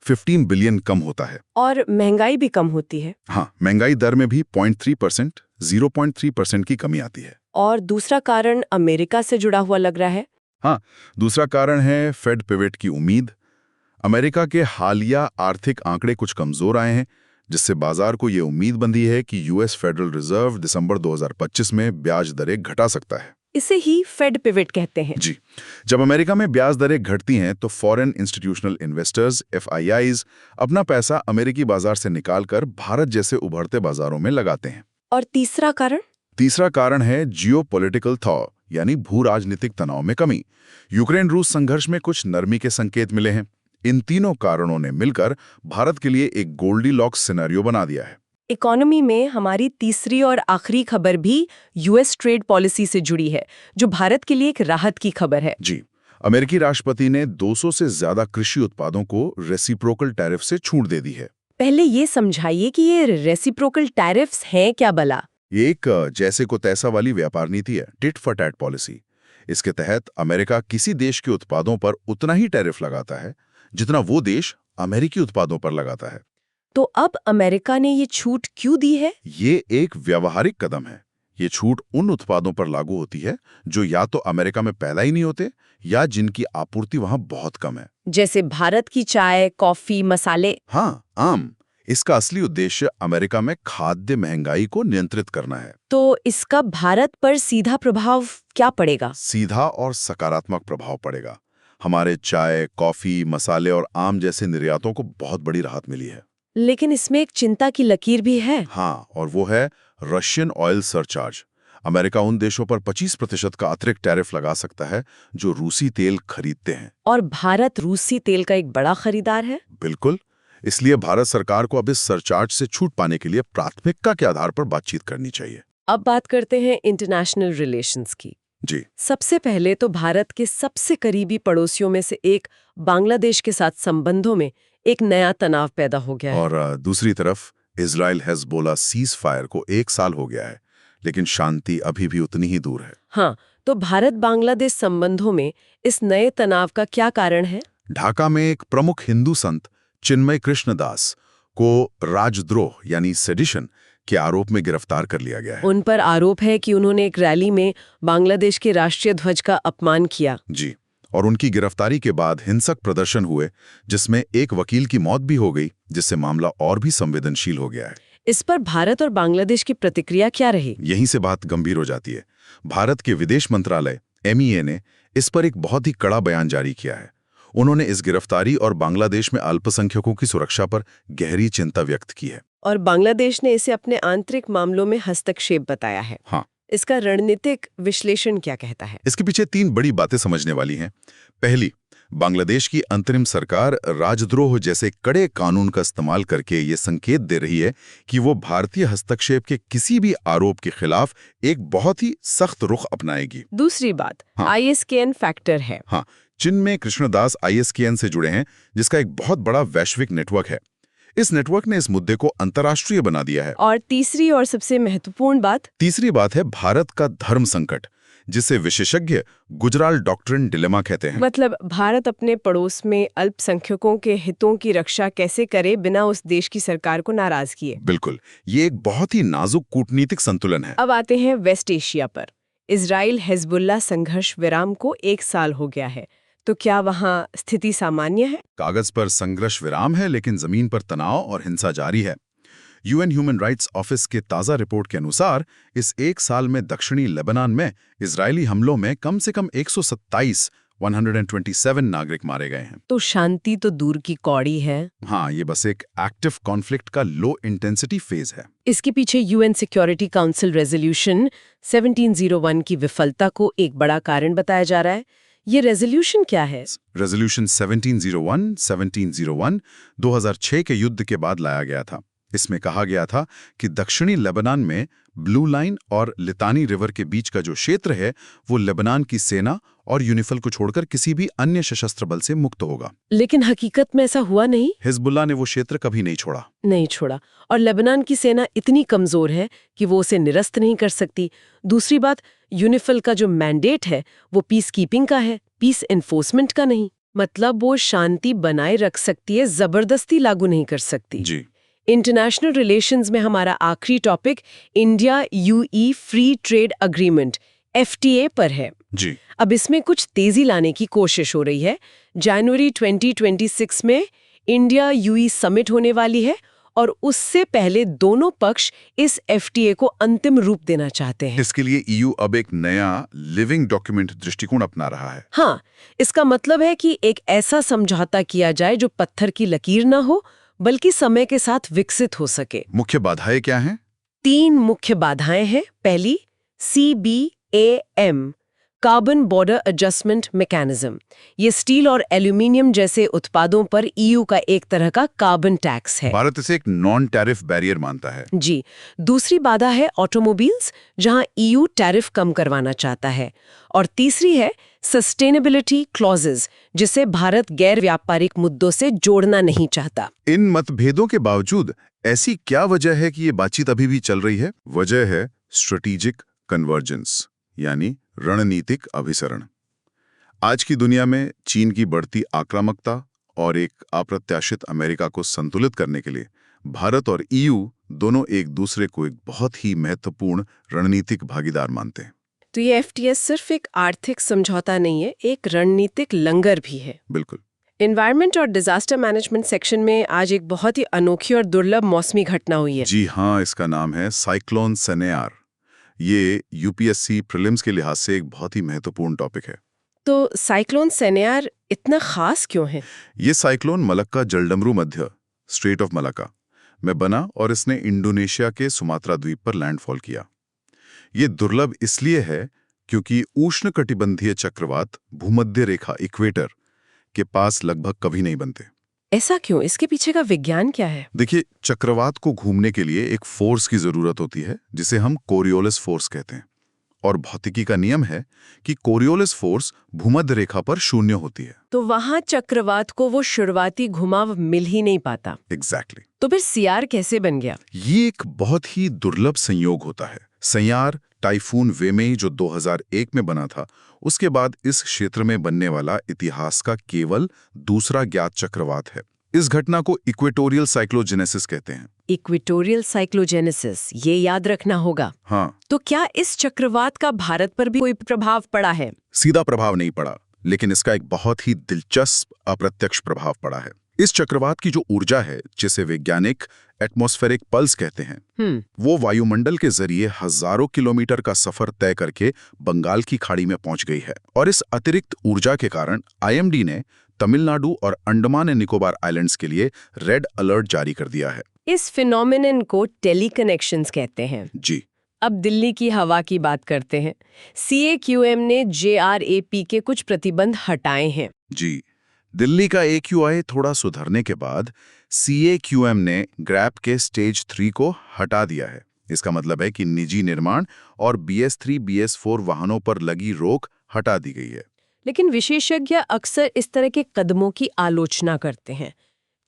D: 15 बिलियन कम होता है।
A: और महंगाई भी कम होती है।
D: हाँ, महंगाई दर में भी 0.3% की कमी आती है।
A: और दूसरा कारण अमेरिका से जुड़ा हुआ लग रहा है।
D: हाँ, दूसरा कारण है फेड पिवट की उम्मीद। अमेरिका के हालिया आर्थिक आंकड़े कुछ कमजोर आए हैं, जिससे बाजार को ये उम्मीद बंधी है कि US फेडरल रिजर्व दिसंबर 2025 में ब्याज दरें घटा सकता है।
A: इसे ही फेड पिवट कहते हैं।
D: जी, जब अमेरिका में ब्याज दरें घटती हैं तो फॉरेन इंस्टीट्यूशनल इन्वेस्टर्स FIIs अपना पैसा अमेरिकी बाजार से निकालकर भारत जैसे उभरते बाजारों में लगाते हैं।
A: और तीसरा कारण?
D: तीसरा कारण है जियोपॉलिटिकल थॉ, यानी भू राजनीतिक तनाव में कमी। यूक्रेन रूस संघर्ष में कुछ नरमी के संकेत मिले हैं। इन तीनों कारणों ने मिलकर भारत के लिए एक गोल्डीलॉक्स सिनेरियो बना दिया है।
A: इकोनॉमी में हमारी तीसरी और आखिरी खबर भी US ट्रेड पॉलिसी से जुड़ी है, जो भारत के लिए एक राहत की खबर है।
D: जी, अमेरिकी राष्ट्रपति ने 200 से ज्यादा कृषि उत्पादों को रेसिप्रोकल टैरिफ से छूट दे दी है।
A: पहले ये समझाइए कि ये रेसिप्रोकल टैरिफ्स हैं क्या भला?
D: ये एक जैसे को तैसा वाली व्यापार नीति है, टिट फॉर टैट पॉलिसी। इसके तहत अमेरिका किसी देश के उत्पादों पर उतना ही टैरिफ लगाता है जितना वो देश अमेरिकी उत्पादों पर लगाता है।
A: तो अब अमेरिका ने ये छूट क्यों दी है?
D: ये एक व्यावहारिक कदम है। ये छूट उन उत्पादों पर लागू होती है जो या तो अमेरिका में पैदा ही नहीं होते या जिनकी आपूर्ति वहां बहुत कम है।
A: जैसे भारत की चाय, कॉफी, मसाले।
D: हाँ, आम। इसका असली उद्देश्य अमेरिका में खाद्य महंगाई को नियंत्रित करना है।
A: तो इसका भारत पर सीधा प्रभाव क्या पड़ेगा?
D: सीधा और सकारात्मक प्रभाव पड़ेगा। हमारे चाय, कॉफी, मसाले और आम जैसे निर्यातों को बहुत बड़ी राहत मिली है।
A: लेकिन इसमें एक चिंता की लकीर भी है।
D: हाँ, और वो है रशियन ऑयल सरचार्ज। अमेरिका उन देशों पर 25% का अतिरिक्त टैरिफ लगा सकता है जो रूसी तेल खरीदते हैं।
A: और भारत रूसी तेल का एक बड़ा खरीदार है।
D: बिल्कुल। इसलिए भारत सरकार को अब इस सरचार्ज से छूट पाने के लिए प्राथमिकता के आधार पर बातचीत करनी चाहिए।
A: अब बात करते हैं इंटरनेशनल रिलेशंस की।
D: जी,
A: सबसे पहले तो भारत के सबसे करीबी पड़ोसियों में से एक बांग्लादेश के साथ संबंधों में एक नया तनाव पैदा हो गया है।
D: और दूसरी तरफ इजराइल हेजबोला सीज फायर को 1 साल हो गया है, लेकिन शांति अभी भी उतनी ही दूर है।
A: हाँ, तो भारत बांग्लादेश संबंधों में इस नए तनाव का क्या कारण है?
D: ढाका में एक प्रमुख हिंदू संत चिन्मय कृष्णदास को राजद्रोह यानी सेडिशन के आरोप में गिरफ्तार कर लिया गया है।
A: उन पर आरोप है कि उन्होंने एक रैली में बांग्लादेश के राष्ट्रीय ध्वज का अपमान किया।
D: जी, और उनकी गिरफ्तारी के बाद हिंसक प्रदर्शन हुए जिसमें एक वकील की मौत भी हो गई, जिससे मामला और भी संवेदनशील हो गया है।
A: इस पर भारत और बांग्लादेश की प्रतिक्रिया क्या रही?
D: यहीं से बात गंभीर हो जाती है। भारत के विदेश मंत्रालय MEA ने इस पर एक बहुत ही कड़ा बयान जारी किया है। उन्होंने इस गिरफ्तारी और बांग्लादेश में अल्पसंख्यकों की सुरक्षा पर गहरी चिंता व्यक्त की है।
A: और बांग्लादेश ने इसे अपने आंतरिक मामलों में हस्तक्षेप बताया है।
D: हाँ,
A: इसका रणनीतिक विश्लेषण क्या कहता है?
D: इसके पीछे 3 बड़ी बातें समझने वाली हैं। पहली, बांग्लादेश की अंतरिम सरकार राजद्रोह जैसे कड़े कानून का इस्तेमाल करके ये संकेत दे रही है कि वो भारतीय हस्तक्षेप के किसी भी आरोप के खिलाफ एक बहुत ही सख्त रुख अपनाएगी।
A: दूसरी बात,
D: हाँ।
A: ISKN फैक्टर है।
D: हाँ, चिन्मय कृष्णदास ISKN से जुड़े हैं, जिसका एक बहुत बड़ा वैश्विक नेटवर्क है। इस नेटवर्क ने इस मुद्दे को अंतर्राष्ट्रीय बना दिया है।
A: और तीसरी और सबसे महत्वपूर्ण बात?
D: तीसरी बात है भारत का धर्म संकट, जिसे विशेषज्ञ गुजराल डॉक्ट्रिन डिलेमा कहते हैं।
A: मतलब भारत अपने पड़ोस में अल्पसंख्यकों के हितों की रक्षा कैसे करे बिना उस देश की सरकार को नाराज किए।
D: बिल्कुल, ये एक बहुत ही नाजुक कूटनीतिक संतुलन है।
A: अब आते हैं वेस्ट एशिया पर। इजराइल हिजबुल्लाह संघर्ष विराम को 1 साल हो गया है, तो क्या वहाँ स्थिति सामान्य है?
D: कागज पर संघर्ष विराम है, लेकिन जमीन पर तनाव और हिंसा जारी है। UN ह्यूमन राइट्स ऑफिस के ताज़ा रिपोर्ट के अनुसार इस 1 साल में दक्षिणी लेबनान में इजरायली हमलों में कम से कम 127 नागरिक मारे गए हैं।
A: तो शांति तो दूर की कौड़ी है।
D: हाँ, ये बस एक एक्टिव कॉन्फ्लिक्ट का लो इंटेंसिटी फेज है।
A: इसके पीछे UN सिक्योरिटी काउंसिल रेजोल्यूशन 1701 की विफलता को एक बड़ा कारण बताया जा रहा है। ये रेजोल्यूशन क्या है?
D: रेजोल्यूशन 1701 2006 के युद्ध के बाद लाया गया था। इसमें कहा गया था कि दक्षिणी लेबनान में ब्लू लाइन और लितानी रिवर के बीच का जो क्षेत्र है वो लेबनान की सेना और यूनिफिल को छोड़कर किसी भी अन्य सशस्त्र बल से मुक्त होगा।
A: लेकिन हकीकत में ऐसा हुआ नहीं।
D: हिजबुल्लाह ने वो क्षेत्र कभी नहीं छोड़ा। और लेबनान की सेना इतनी कमजोर है कि वो उसे निरस्त नहीं कर सकती। दूसरी बात, यूनिफिल का जो मैंडेट है वो पीस कीपिंग का है, पीस एनफोर्समेंट का नहीं। मतलब वो शांति बनाए रख सकती है, जबरदस्ती लागू नहीं कर सकती। जी।
A: इंटरनेशनल रिलेशंस में हमारा आखिरी topic India UE free trade agreement FTA पर है।
D: जी।
A: अब इसमें कुछ तेजी लाने की कोशिश हो रही है। जनवरी 2026 में इंडिया UE समिट होने वाली है और उससे पहले दोनों पक्ष इस एफटीए को अंतिम रूप देना चाहते हैं।
D: इसके लिए ईयू अब एक नया लिविंग डॉक्यूमेंट दृष्टिकोण अपना रहा है।
A: हाँ, इसका मतलब है कि एक ऐसा समझौता किया जाए जो पत्थर की लकीर न हो, बल्कि समय के साथ विकसित हो सके।
D: मुख्य बाधाएं क्या हैं?
A: 3 मुख्य बाधाएं हैं। पहली, CBAM, carbon border adjustment mechanism. ये स्टील और एल्यूमिनियम जैसे उत्पादों पर ईयू का एक तरह का कार्बन टैक्स है।
D: भारत इसे एक नॉन टैरिफ बैरियर मानता है।
A: जी। दूसरी बाधा है ऑटोमोबाइल्स, जहां ईयू टैरिफ कम करवाना चाहता है। और तीसरी है सस्टेनेबिलिटी क्लॉजेस, जिसे भारत गैर व्यापारिक मुद्दों से जोड़ना नहीं चाहता।
D: इन मतभेदों के बावजूद ऐसी क्या वजह है कि ये बातचीत अभी भी चल रही है? वजह है स्ट्रेटेजिक कन्वर्जेंस, यानी रणनीतिक अभिसरण। आज की दुनिया में चीन की बढ़ती आक्रामकता और एक अप्रत्याशित अमेरिका को संतुलित करने के लिए भारत और ईयू दोनों एक दूसरे को एक बहुत ही महत्वपूर्ण रणनीतिक भागीदार मानते हैं।
A: तो ये एफटीएस सिर्फ एक आर्थिक समझौता नहीं है, एक रणनीतिक लंगर भी है।
D: बिल्कुल।
A: एनवायरनमेंट और डिजास्टर मैनेजमेंट सेक्शन में आज एक बहुत ही अनोखी और दुर्लभ मौसमी घटना हुई है।
D: जी हाँ, इसका नाम है साइक्लोन सनेयार। ये यूपीएससी प्रीलिम्स के लिहाज से एक बहुत ही महत्वपूर्ण टॉपिक है।
A: तो साइक्लोन सनेयार इतना खास क्यों है?
D: ये साइक्लोन मलक्का जलडमरू मध्य स्ट्रेट ऑफ मलाक्का में बना और इसने इंडोनेशिया के सुमात्रा द्वीप पर लैंडफॉल किया। ये दुर्लभ इसलिए है क्योंकि उष्णकटिबंधीय चक्रवात भूमध्य रेखा इक्वेटर के पास लगभग कभी नहीं बनते।
A: ऐसा क्यों? इसके पीछे का विज्ञान क्या है?
D: देखिए, चक्रवात को घूमने के लिए एक फोर्स की जरूरत होती है जिसे हम कोरियोलिस फोर्स कहते हैं। और भौतिकी का नियम है कि कोरियोलिस फोर्स भूमध्य रेखा पर शून्य होती है।
A: तो वहां चक्रवात को वो शुरुआती घुमाव मिल ही नहीं पाता।
D: एग्जैक्टली।
A: तो फिर सियार कैसे बन गया?
D: ये एक बहुत ही दुर्लभ संयोग होता है। सयार टाइफून वेमेई जो 2001 में बना था, उसके बाद इस क्षेत्र में बनने वाला इतिहास का केवल दूसरा ज्ञात चक्रवात है। इस घटना को इक्वेटोरियल साइक्लोजेनेसिस कहते हैं।
A: इक्वेटोरियल साइक्लोजेनेसिस, ये याद रखना होगा।
D: हाँ।
A: तो क्या इस चक्रवात का भारत पर भी कोई प्रभाव पड़ा है?
D: सीधा प्रभाव नहीं पड़ा, लेकिन इसका एक बहुत ही दिलचस्प अप्रत्यक्ष प्रभाव पड़ा है। इस चक्रवात की जो ऊर्जा है, जिसे वैज्ञानिक एटमॉस्फेरिक पल्स कहते हैं, वो वायुमंडल के जरिए हजारों किलोमीटर का सफर तय करके बंगाल की खाड़ी में पहुंच गई है। और इस अतिरिक्त ऊर्जा के कारण आईएमडी ने तमिलनाडु और अंडमान एंड निकोबार आइलैंड्स के लिए रेड अलर्ट जारी कर दिया है।
A: इस फिनोमेनन को टेलीकनेक्शंस कहते हैं।
D: जी।
A: अब दिल्ली की हवा की बात करते हैं। CAQM ने JRAP के कुछ प्रतिबंध हटाए हैं।
D: जी। दिल्ली का AQI थोड़ा सुधरने के बाद CAQM ने ग्रैप के स्टेज 3 को हटा दिया है। इसका मतलब है कि निजी निर्माण और BS3, BS4 वाहनों पर लगी रोक हटा दी गई है।
A: लेकिन विशेषज्ञ अक्सर इस तरह के कदमों की आलोचना करते हैं।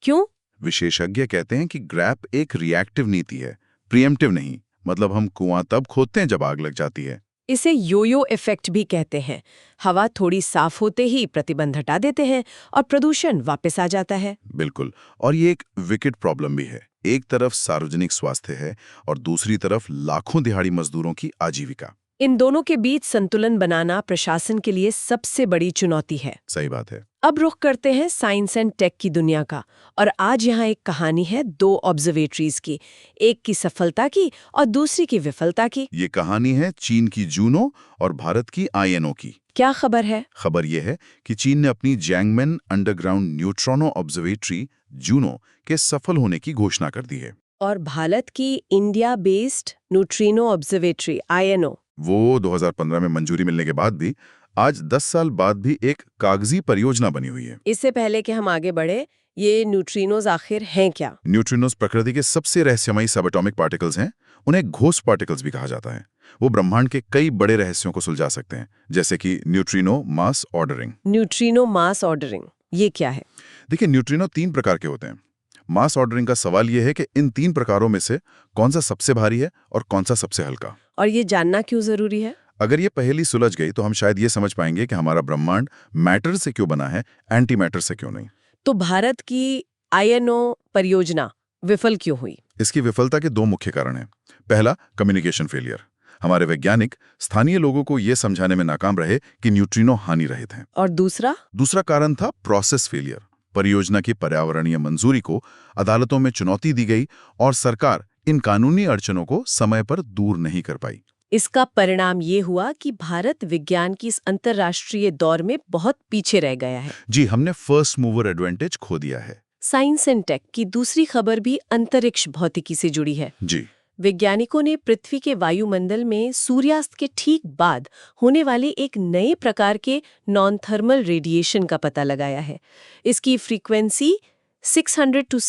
A: क्यों?
D: विशेषज्ञ कहते हैं कि ग्रैप एक रिएक्टिव नीति है, प्रिएम्प्टिव नहीं। मतलब हम कुआं तब खोदते हैं जब आग लग जाती है।
A: इसे योयो इफेक्ट भी कहते हैं। हवा थोड़ी साफ होते ही प्रतिबंध हटा देते हैं और प्रदूषण वापस आ जाता है।
D: बिल्कुल। और ये एक विकेट प्रॉब्लम भी है। एक तरफ सार्वजनिक स्वास्थ्य है और दूसरी तरफ लाखों दिहाड़ी मजदूरों की आजीविका।
A: इन दोनों के बीच संतुलन बनाना प्रशासन के लिए सबसे बड़ी चुनौती है।
D: सही बात है।
A: अब रुख करते हैं साइंस एंड टेक की दुनिया का। और आज यहाँ एक कहानी है 2 ऑब्जर्वेटरीज की, एक की सफलता की और दूसरी की विफलता की।
D: ये कहानी है चीन की जूनो और भारत की INO की।
A: क्या खबर है?
D: खबर यह है कि चीन ने अपनी जैंगमेन अंडरग्राउंड न्यूट्रॉनो ऑब्जर्वेटरी जूनो के सफल होने की घोषणा कर दी है।
A: और भारत की India based neutrino observatory INO,
D: वो 2015 में मंजूरी मिलने के बाद भी आज 10 साल बाद भी एक कागजी परियोजना बनी हुई है।
A: इससे पहले कि हम आगे बढ़े, ये न्यूट्रिनोज आखिर हैं क्या?
D: न्यूट्रिनोज प्रकृति के सबसे रहस्यमयी सबएटॉमिक पार्टिकल्स हैं। उन्हें घोस्ट पार्टिकल्स भी कहा जाता है। वो ब्रह्मांड के कई बड़े रहस्यों को सुलझा सकते हैं, जैसे कि न्यूट्रिनो मास ऑर्डरिंग।
A: न्यूट्रिनो मास ऑर्डरिंग, ये क्या है?
D: देखिए, न्यूट्रिनो 3 प्रकार के होते हैं। मास ऑर्डरिंग का सवाल यह है कि इन 3 प्रकारों में से कौन सा सबसे भारी है और कौन सा सबसे हल्का।
A: और ये जानना क्यों जरूरी है?
D: अगर ये पहेली सुलझ गई तो हम शायद ये समझ पाएंगे कि हमारा ब्रह्मांड मैटर से क्यों बना है, एंटी मैटर से क्यों नहीं।
A: तो भारत की INO परियोजना विफल क्यों हुई?
D: इसकी विफलता के 2 मुख्य कारण हैं। पहला, कम्युनिकेशन फेलियर। हमारे वैज्ञानिक स्थानीय लोगों को ये समझाने में नाकाम रहे कि न्यूट्रिनो हानि रहित हैं।
A: और दूसरा?
D: दूसरा कारण था प्रोसेस फेलियर। परियोजना की पर्यावरणीय मंजूरी को अदालतों में चुनौती दी गई और सरकार इन कानूनी अड़चनों को समय पर दूर नहीं कर पाई।
A: इसका परिणाम ये हुआ कि भारत विज्ञान की इस अंतर्राष्ट्रीय दौर में बहुत पीछे रह गया है।
D: जी, हमने फर्स्ट मूवर एडवांटेज खो दिया है।
A: साइंस एंड टेक की दूसरी खबर भी अंतरिक्ष भौतिकी से जुड़ी है।
D: जी,
A: वैज्ञानिकों ने पृथ्वी के वायुमंडल में सूर्यास्त के ठीक बाद होने वाले एक नए प्रकार के नॉन थर्मल रेडिएशन का पता लगाया है। इसकी फ्रीक्वेंसी 600 to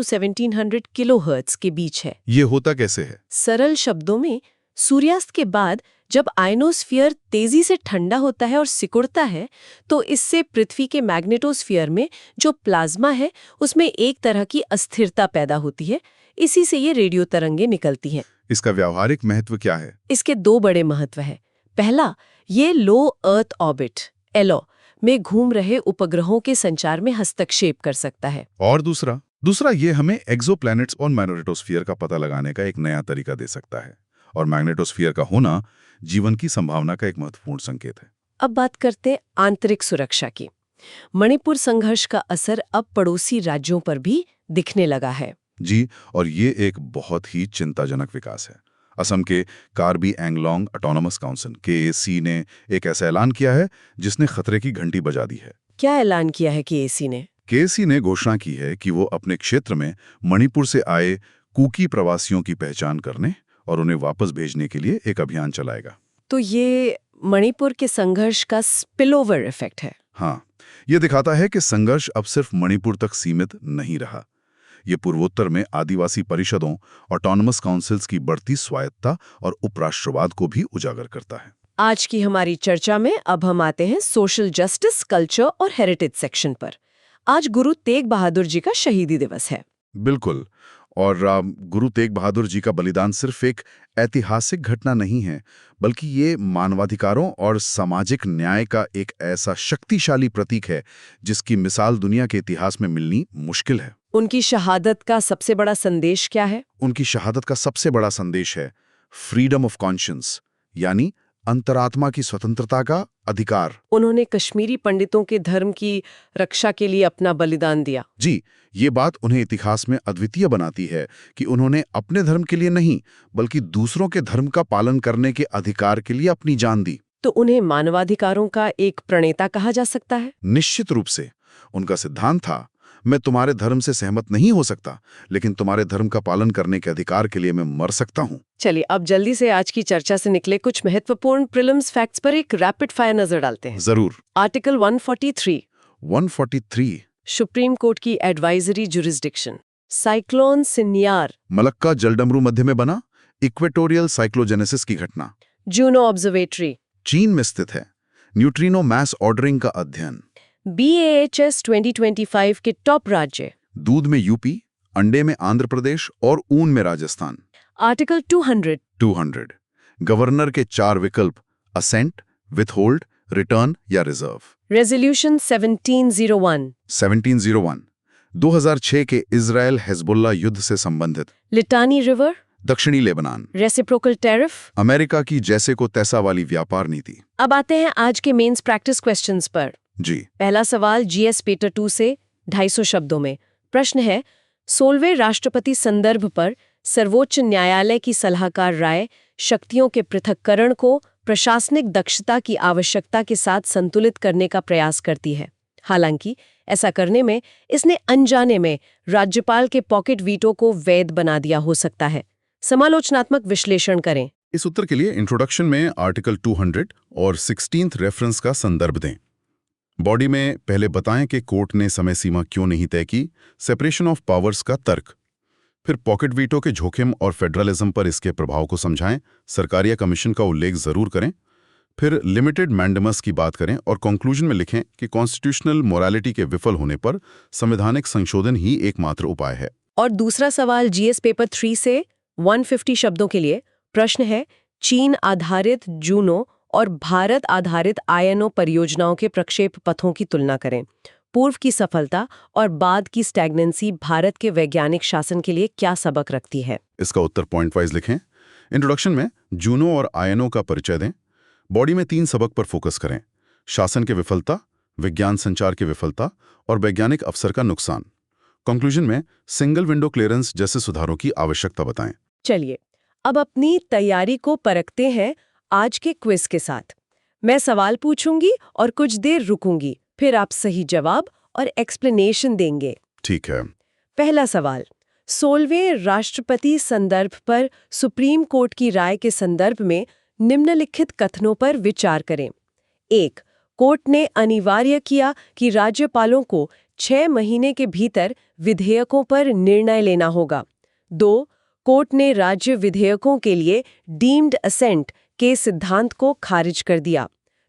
A: 1700 किलोहर्ट्ज के बीच है।
D: ये होता कैसे है?
A: सरल शब्दों में, सूर्यास्त के बाद जब आयनोस्फीयर तेजी से ठंडा होता है और सिकुड़ता है, तो इससे पृथ्वी के मैग्नेटोस्फीयर में जो प्लाज्मा है उसमें एक तरह की अस्थिरता पैदा होती है। इसी से ये रेडियो तरंगें निकलती हैं।
D: इसका व्यावहारिक महत्व क्या है?
A: इसके दो बड़े महत्व हैं। पहला, ये लो अर्थ ऑर्बिट (LO) में घूम रहे उपग्रहों के संचार में हस्तक्षेप कर सकता है।
D: और दूसरा ये हमें एक्सोप्लैनेट्स और मैग्नेटोस्फीयर का पता लगाने का एक नया तरीका दे सकता है। और मैग्नेटोस्फीयर का होना जीवन की संभावना का एक महत्वपूर्ण संकेत है।
A: अब बात करते हैं आंतरिक सुरक्षा की। मणिपुर संघर्ष का असर अब पड़ोसी राज्यों पर भी दिखने लगा है।
D: जी, और ये एक बहुत ही चिंताजनक विकास है। असम के Karbi Anglong autonomous council (KAC) ने एक ऐसा ऐलान किया है जिसने खतरे की घंटी बजा दी है।
A: क्या ऐलान किया है KAC ने?
D: KAC ने घोषणा की है कि वो अपने क्षेत्र में मणिपुर से आए कुकी प्रवासियों की पहचान करने और उन्हें वापस भेजने के लिए एक अभियान चलाएगा।
A: तो ये मणिपुर के संघर्ष का स्पिलओवर इफेक्ट है।
D: हाँ, ये दिखाता है कि संघर्ष अब सिर्फ मणिपुर तक सीमित नहीं रहा। ये पूर्वोत्तर में आदिवासी परिषदों, ऑटोनमस काउंसिल्स की बढ़ती स्वायत्तता और उपराष्ट्रवाद को भी उजागर करता है।
A: आज की हमारी चर्चा में अब हम आते हैं सोशल जस्टिस, कल्चर और हेरिटेज सेक्शन पर। आज गुरु तेग बहादुर जी का शहीदी दिवस है।
D: बिल्कुल, और गुरु तेग बहादुर जी का बलिदान सिर्फ एक ऐतिहासिक घटना नहीं है, बल्कि ये मानवाधिकारों और सामाजिक न्याय का एक ऐसा शक्तिशाली प्रतीक है जिसकी मिसाल दुनिया के इतिहास में मिलनी मुश्किल है।
A: उनकी शहादत का सबसे बड़ा संदेश क्या है?
D: उनकी शहादत का सबसे बड़ा संदेश है फ्रीडम ऑफ कॉन्शियंस, यानी अंतरात्मा की स्वतंत्रता का अधिकार।
A: उन्होंने कश्मीरी पंडितों के धर्म की रक्षा के लिए अपना बलिदान दिया।
D: जी, ये बात उन्हें इतिहास में अद्वितीय बनाती है कि उन्होंने अपने धर्म के लिए नहीं, बल्कि दूसरों के धर्म का पालन करने के अधिकार के लिए अपनी जान दी।
A: तो उन्हें मानवाधिकारों का एक प्रणेता कहा जा सकता है?
D: निश्चित रूप से। उनका सिद्धांत था, मैं तुम्हारे धर्म से सहमत नहीं हो सकता, लेकिन तुम्हारे धर्म का पालन करने के अधिकार के लिए मैं मर सकता हूँ।
A: चलिए अब जल्दी से आज की चर्चा से निकले कुछ महत्वपूर्ण प्रीलिम्स फैक्ट्स पर एक रैपिड फायर नजर डालते हैं।
D: जरूर।
A: आर्टिकल 143 सुप्रीम कोर्ट की एडवाइजरी जुरिस्डिक्शन। साइक्लोन सिन्यार,
D: मलक्का जलडमरू मध्य में बना इक्वेटोरियल साइक्लोजेनेसिस की घटना।
A: जूनो ऑब्जर्वेटरी,
D: चीन में स्थित है। न्यूट्रिनो मास ऑर्डरिंग का अध्ययन।
A: BAHS 2025 के टॉप राज्य।
D: दूध में यूपी, अंडे में आंध्र प्रदेश और ऊन में राजस्थान।
A: आर्टिकल 200
D: गवर्नर के 4 विकल्प: असेंट, विथहोल्ड, रिटर्न या रिजर्व।
A: रेजोल्यूशन 1701
D: 2006 के इजराइल हिजबुल्लाह युद्ध से संबंधित।
A: लिटानी रिवर,
D: दक्षिणी लेबनान।
A: रेसिप्रोकल टैरिफ,
D: अमेरिका की जैसे को तैसा वाली व्यापार नीति।
A: अब आते हैं आज के मेंस प्रैक्टिस क्वेश्चंस पर।
D: जी,
A: पहला सवाल GS पेपर 2 से 250 शब्दों में। प्रश्न है, 16वें राष्ट्रपति संदर्भ पर सर्वोच्च न्यायालय की सलाहकार राय शक्तियों के पृथक्करण को प्रशासनिक दक्षता की आवश्यकता के साथ संतुलित करने का प्रयास करती है। हालांकि ऐसा करने में इसने अनजाने में राज्यपाल के पॉकेट वीटो को वैध बना दिया हो सकता है। समालोचनात्मक विश्लेषण करें।
D: इस उत्तर के लिए इंट्रोडक्शन में आर्टिकल 200 और 16th रेफरेंस का संदर्भ दें। बॉडी में पहले बताएं कि कोर्ट ने समय सीमा क्यों नहीं तय की, सेपरेशन ऑफ पावर्स का तर्क, फिर पॉकेट वीटो के जोखिम और फेडरलिज्म पर इसके प्रभाव को समझाएं, सरकारिया कमीशन का उल्लेख जरूर करें, फिर लिमिटेड मैंडेमस की बात करें और कंक्लूजन में लिखें कि कॉन्स्टिट्यूशनल मोरालिटी के विफल होने पर संवैधानिक संशोधन ही एकमात्र उपाय है।
A: और दूसरा सवाल GS पेपर 3 से 150 शब्दों के लिए। प्रश्न है, चीन आधारित जूनो और भारत आधारित INO परियोजनाओं के प्रक्षेप पथों की तुलना करें। पूर्व की सफलता और बाद की स्टैग्नेंसी भारत के वैज्ञानिक शासन के लिए क्या सबक रखती है?
D: इसका उत्तर पॉइंट वाइज लिखें। इंट्रोडक्शन में जूनो और INO का परिचय दें। बॉडी में 3 सबक पर फोकस करें: शासन की विफलता, विज्ञान संचार की विफलता और वैज्ञानिक अवसर का नुकसान। कंक्लूजन में सिंगल विंडो क्लियरेंस जैसे सुधारों की आवश्यकता बताएं।
A: चलिए अब अपनी तैयारी को परखते हैं आज के क्विज के साथ। मैं सवाल पूछूंगी और कुछ देर रुकूंगी, फिर आप सही जवाब और एक्सप्लेनेशन देंगे।
D: ठीक है।
A: पहला सवाल, 16वें राष्ट्रपति संदर्भ पर सुप्रीम कोर्ट की राय के संदर्भ में निम्नलिखित कथनों पर विचार करें। 1. कोर्ट ने अनिवार्य किया कि राज्यपालों को 6 महीने के भीतर विधेयकों पर निर्णय लेना होगा। 2. कोर्ट ने राज्य विधेयकों के लिए डीम्ड असेंट के सिद्धांत को खारिज कर दिया।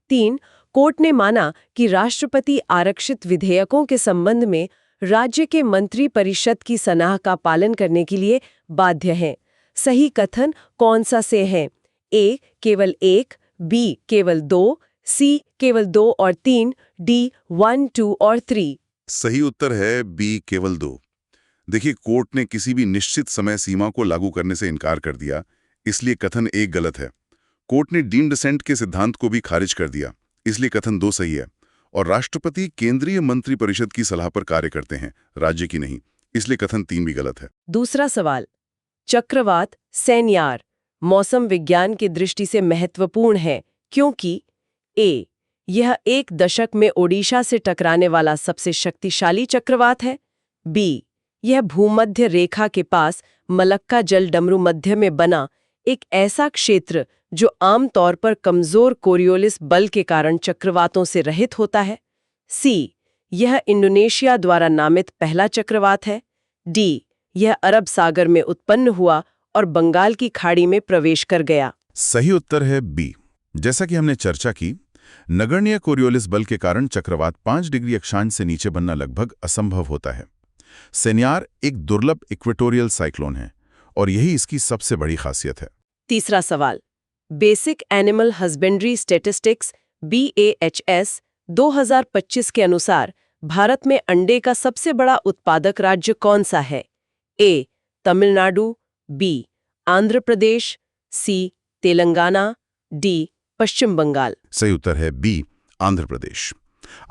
A: 3. कोर्ट ने माना कि राष्ट्रपति आरक्षित विधेयकों के संबंध में राज्य के मंत्री परिषद की सलाह का पालन करने के लिए बाध्य हैं। सही कथन कौन सा से है? ए केवल 1, बी केवल 2, सी केवल 2 और 3, डी 1, 2 और 3।
D: सही उत्तर है बी केवल 2। देखिए, कोर्ट ने किसी भी निश्चित समय सीमा को लागू करने से इनकार कर दिया, इसलिए कथन 1 गलत है। कोर्ट ने डीम्ड असेंट के सिद्धांत को भी खारिज कर दिया, इसलिए कथन 2 सही है। और राष्ट्रपति केंद्रीय मंत्री परिषद की सलाह पर कार्य करते हैं, राज्य की नहीं, इसलिए कथन 3 भी गलत है।
A: दूसरा सवाल, चक्रवात सैन्यार मौसम विज्ञान की दृष्टि से महत्वपूर्ण है क्योंकि ए. यह 1 दशक में ओडिशा से टकराने वाला सबसे शक्तिशाली चक्रवात है। बी. यह भूमध्य रेखा के पास मलक्का जलडमरू मध्य में बना एक ऐसा क्षेत्र जो आमतौर पर कमजोर कोरियोलिस बल के कारण चक्रवातों से रहित होता है। सी. यह इंडोनेशिया द्वारा नामित पहला चक्रवात है। डी. यह अरब सागर में उत्पन्न हुआ और बंगाल की खाड़ी में प्रवेश कर गया।
D: सही उत्तर है बी। जैसा कि हमने चर्चा की, नगण्य कोरियोलिस बल के कारण चक्रवात 5 डिग्री अक्षांश से नीचे बनना लगभग असंभव होता है। सैन्यार एक दुर्लभ इक्वेटोरियल साइक्लोन है और यही इसकी सबसे बड़ी खासियत है।
A: तीसरा सवाल, basic animal husbandry statistics BAHS 2025 के अनुसार भारत में अंडे का सबसे बड़ा उत्पादक राज्य कौन सा है? ए. तमिलनाडु, बी. आंध्र प्रदेश, सी. तेलंगाना, डी. पश्चिम बंगाल।
D: सही उत्तर है बी, आंध्र प्रदेश।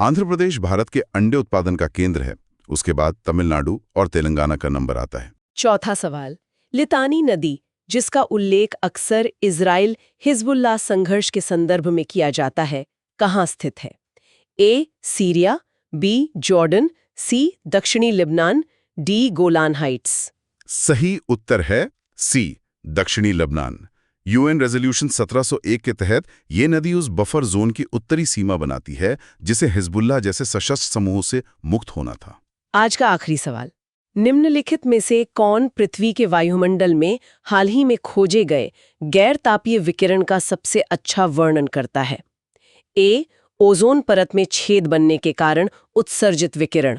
D: आंध्र प्रदेश भारत के अंडे उत्पादन का केंद्र है, उसके बाद तमिलनाडु और तेलंगाना का नंबर आता है।
A: चौथा सवाल, लितानी नदी जिसका उल्लेख अक्सर इजराइल हिजबुल्लाह संघर्ष के संदर्भ में किया जाता है, कहाँ स्थित है? A. Syria, B. Jordan, C. दक्षिणी लिबनान, डी. Golan Heights.
D: सही उत्तर है सी, दक्षिणी लेबनान। UN रेजोल्यूशन 1701 के तहत ये नदी उस बफर जोन की उत्तरी सीमा बनाती है जिसे हिजबुल्लाह जैसे सशस्त्र समूहों से मुक्त होना था।
A: आज का आखिरी सवाल, निम्नलिखित में से कौन पृथ्वी के वायुमंडल में हाल ही में खोजे गए गैर तापीय विकिरण का सबसे अच्छा वर्णन करता है? ए. ओजोन परत में छेद बनने के कारण उत्सर्जित विकिरण।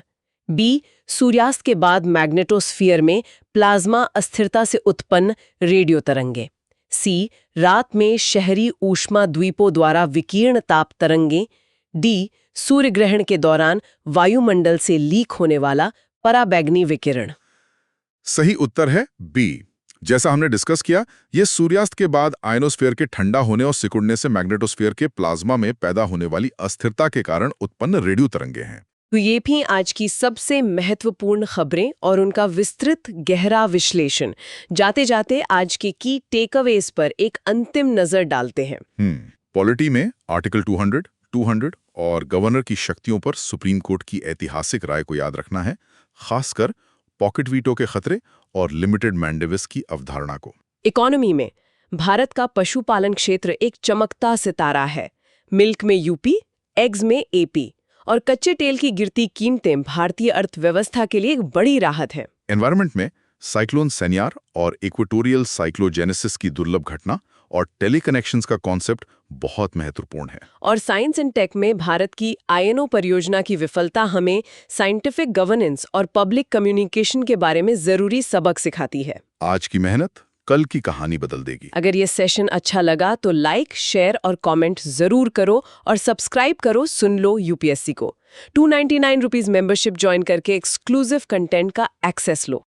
A: बी. सूर्यास्त के बाद मैग्नेटोस्फीयर में प्लाज्मा अस्थिरता से उत्पन्न रेडियो तरंगे। सी. रात में शहरी ऊष्मा द्वीपों द्वारा विकीर्ण ताप तरंगे। डी. सूर्य ग्रहण के दौरान वायुमंडल से लीक होने वाला पराबैंगनी विकिरण।
D: सही उत्तर है बी। जैसा हमने डिस्कस किया, ये सूर्यास्त के बाद आयनोस्फीयर के ठंडा होने और सिकुड़ने से मैग्नेटोस्फीयर के प्लाज्मा में पैदा होने वाली अस्थिरता के कारण उत्पन्न रेडियो तरंगे हैं।
A: तो ये भी आज की सबसे महत्वपूर्ण खबरें और उनका विस्तृत गहरा विश्लेषण। जाते जाते आज के की टेकअवेज पर एक अंतिम नजर डालते हैं।
D: पॉलिटी में आर्टिकल 200 और गवर्नर की शक्तियों पर सुप्रीम कोर्ट की ऐतिहासिक राय को याद रखना है, खासकर पॉकेट वीटो के खतरे और लिमिटेड मैंडेविस की अवधारणा को।
A: इकोनॉमी में भारत का पशुपालन क्षेत्र एक चमकता सितारा है। मिल्क में यूपी, एग्स में एपी और कच्चे तेल की गिरती कीमतें भारतीय अर्थव्यवस्था के लिए एक बड़ी राहत है।
D: एनवायरनमेंट में साइक्लोन सैन्यार और इक्वेटोरियल साइक्लोजेनेसिस की दुर्लभ घटना और टेलीकनेक्शंस का कॉन्सेप्ट बहुत महत्वपूर्ण है।
A: और साइंस एंड टेक में भारत की आईएनओ परियोजना की विफलता हमें साइंटिफिक गवर्नेंस और पब्लिक कम्युनिकेशन के बारे में जरूरी सबक सिखाती है।
D: आज की मेहनत कल की कहानी बदल देगी।
A: अगर ये सेशन अच्छा लगा तो लाइक, शेयर और कमेंट जरूर करो और सब्सक्राइब करो सुन लो यूपीएससी को। 299 रुपीज मेंबरशिप ज्वाइन करके एक्सक्लूसिव कंटेंट का एक्सेस लो।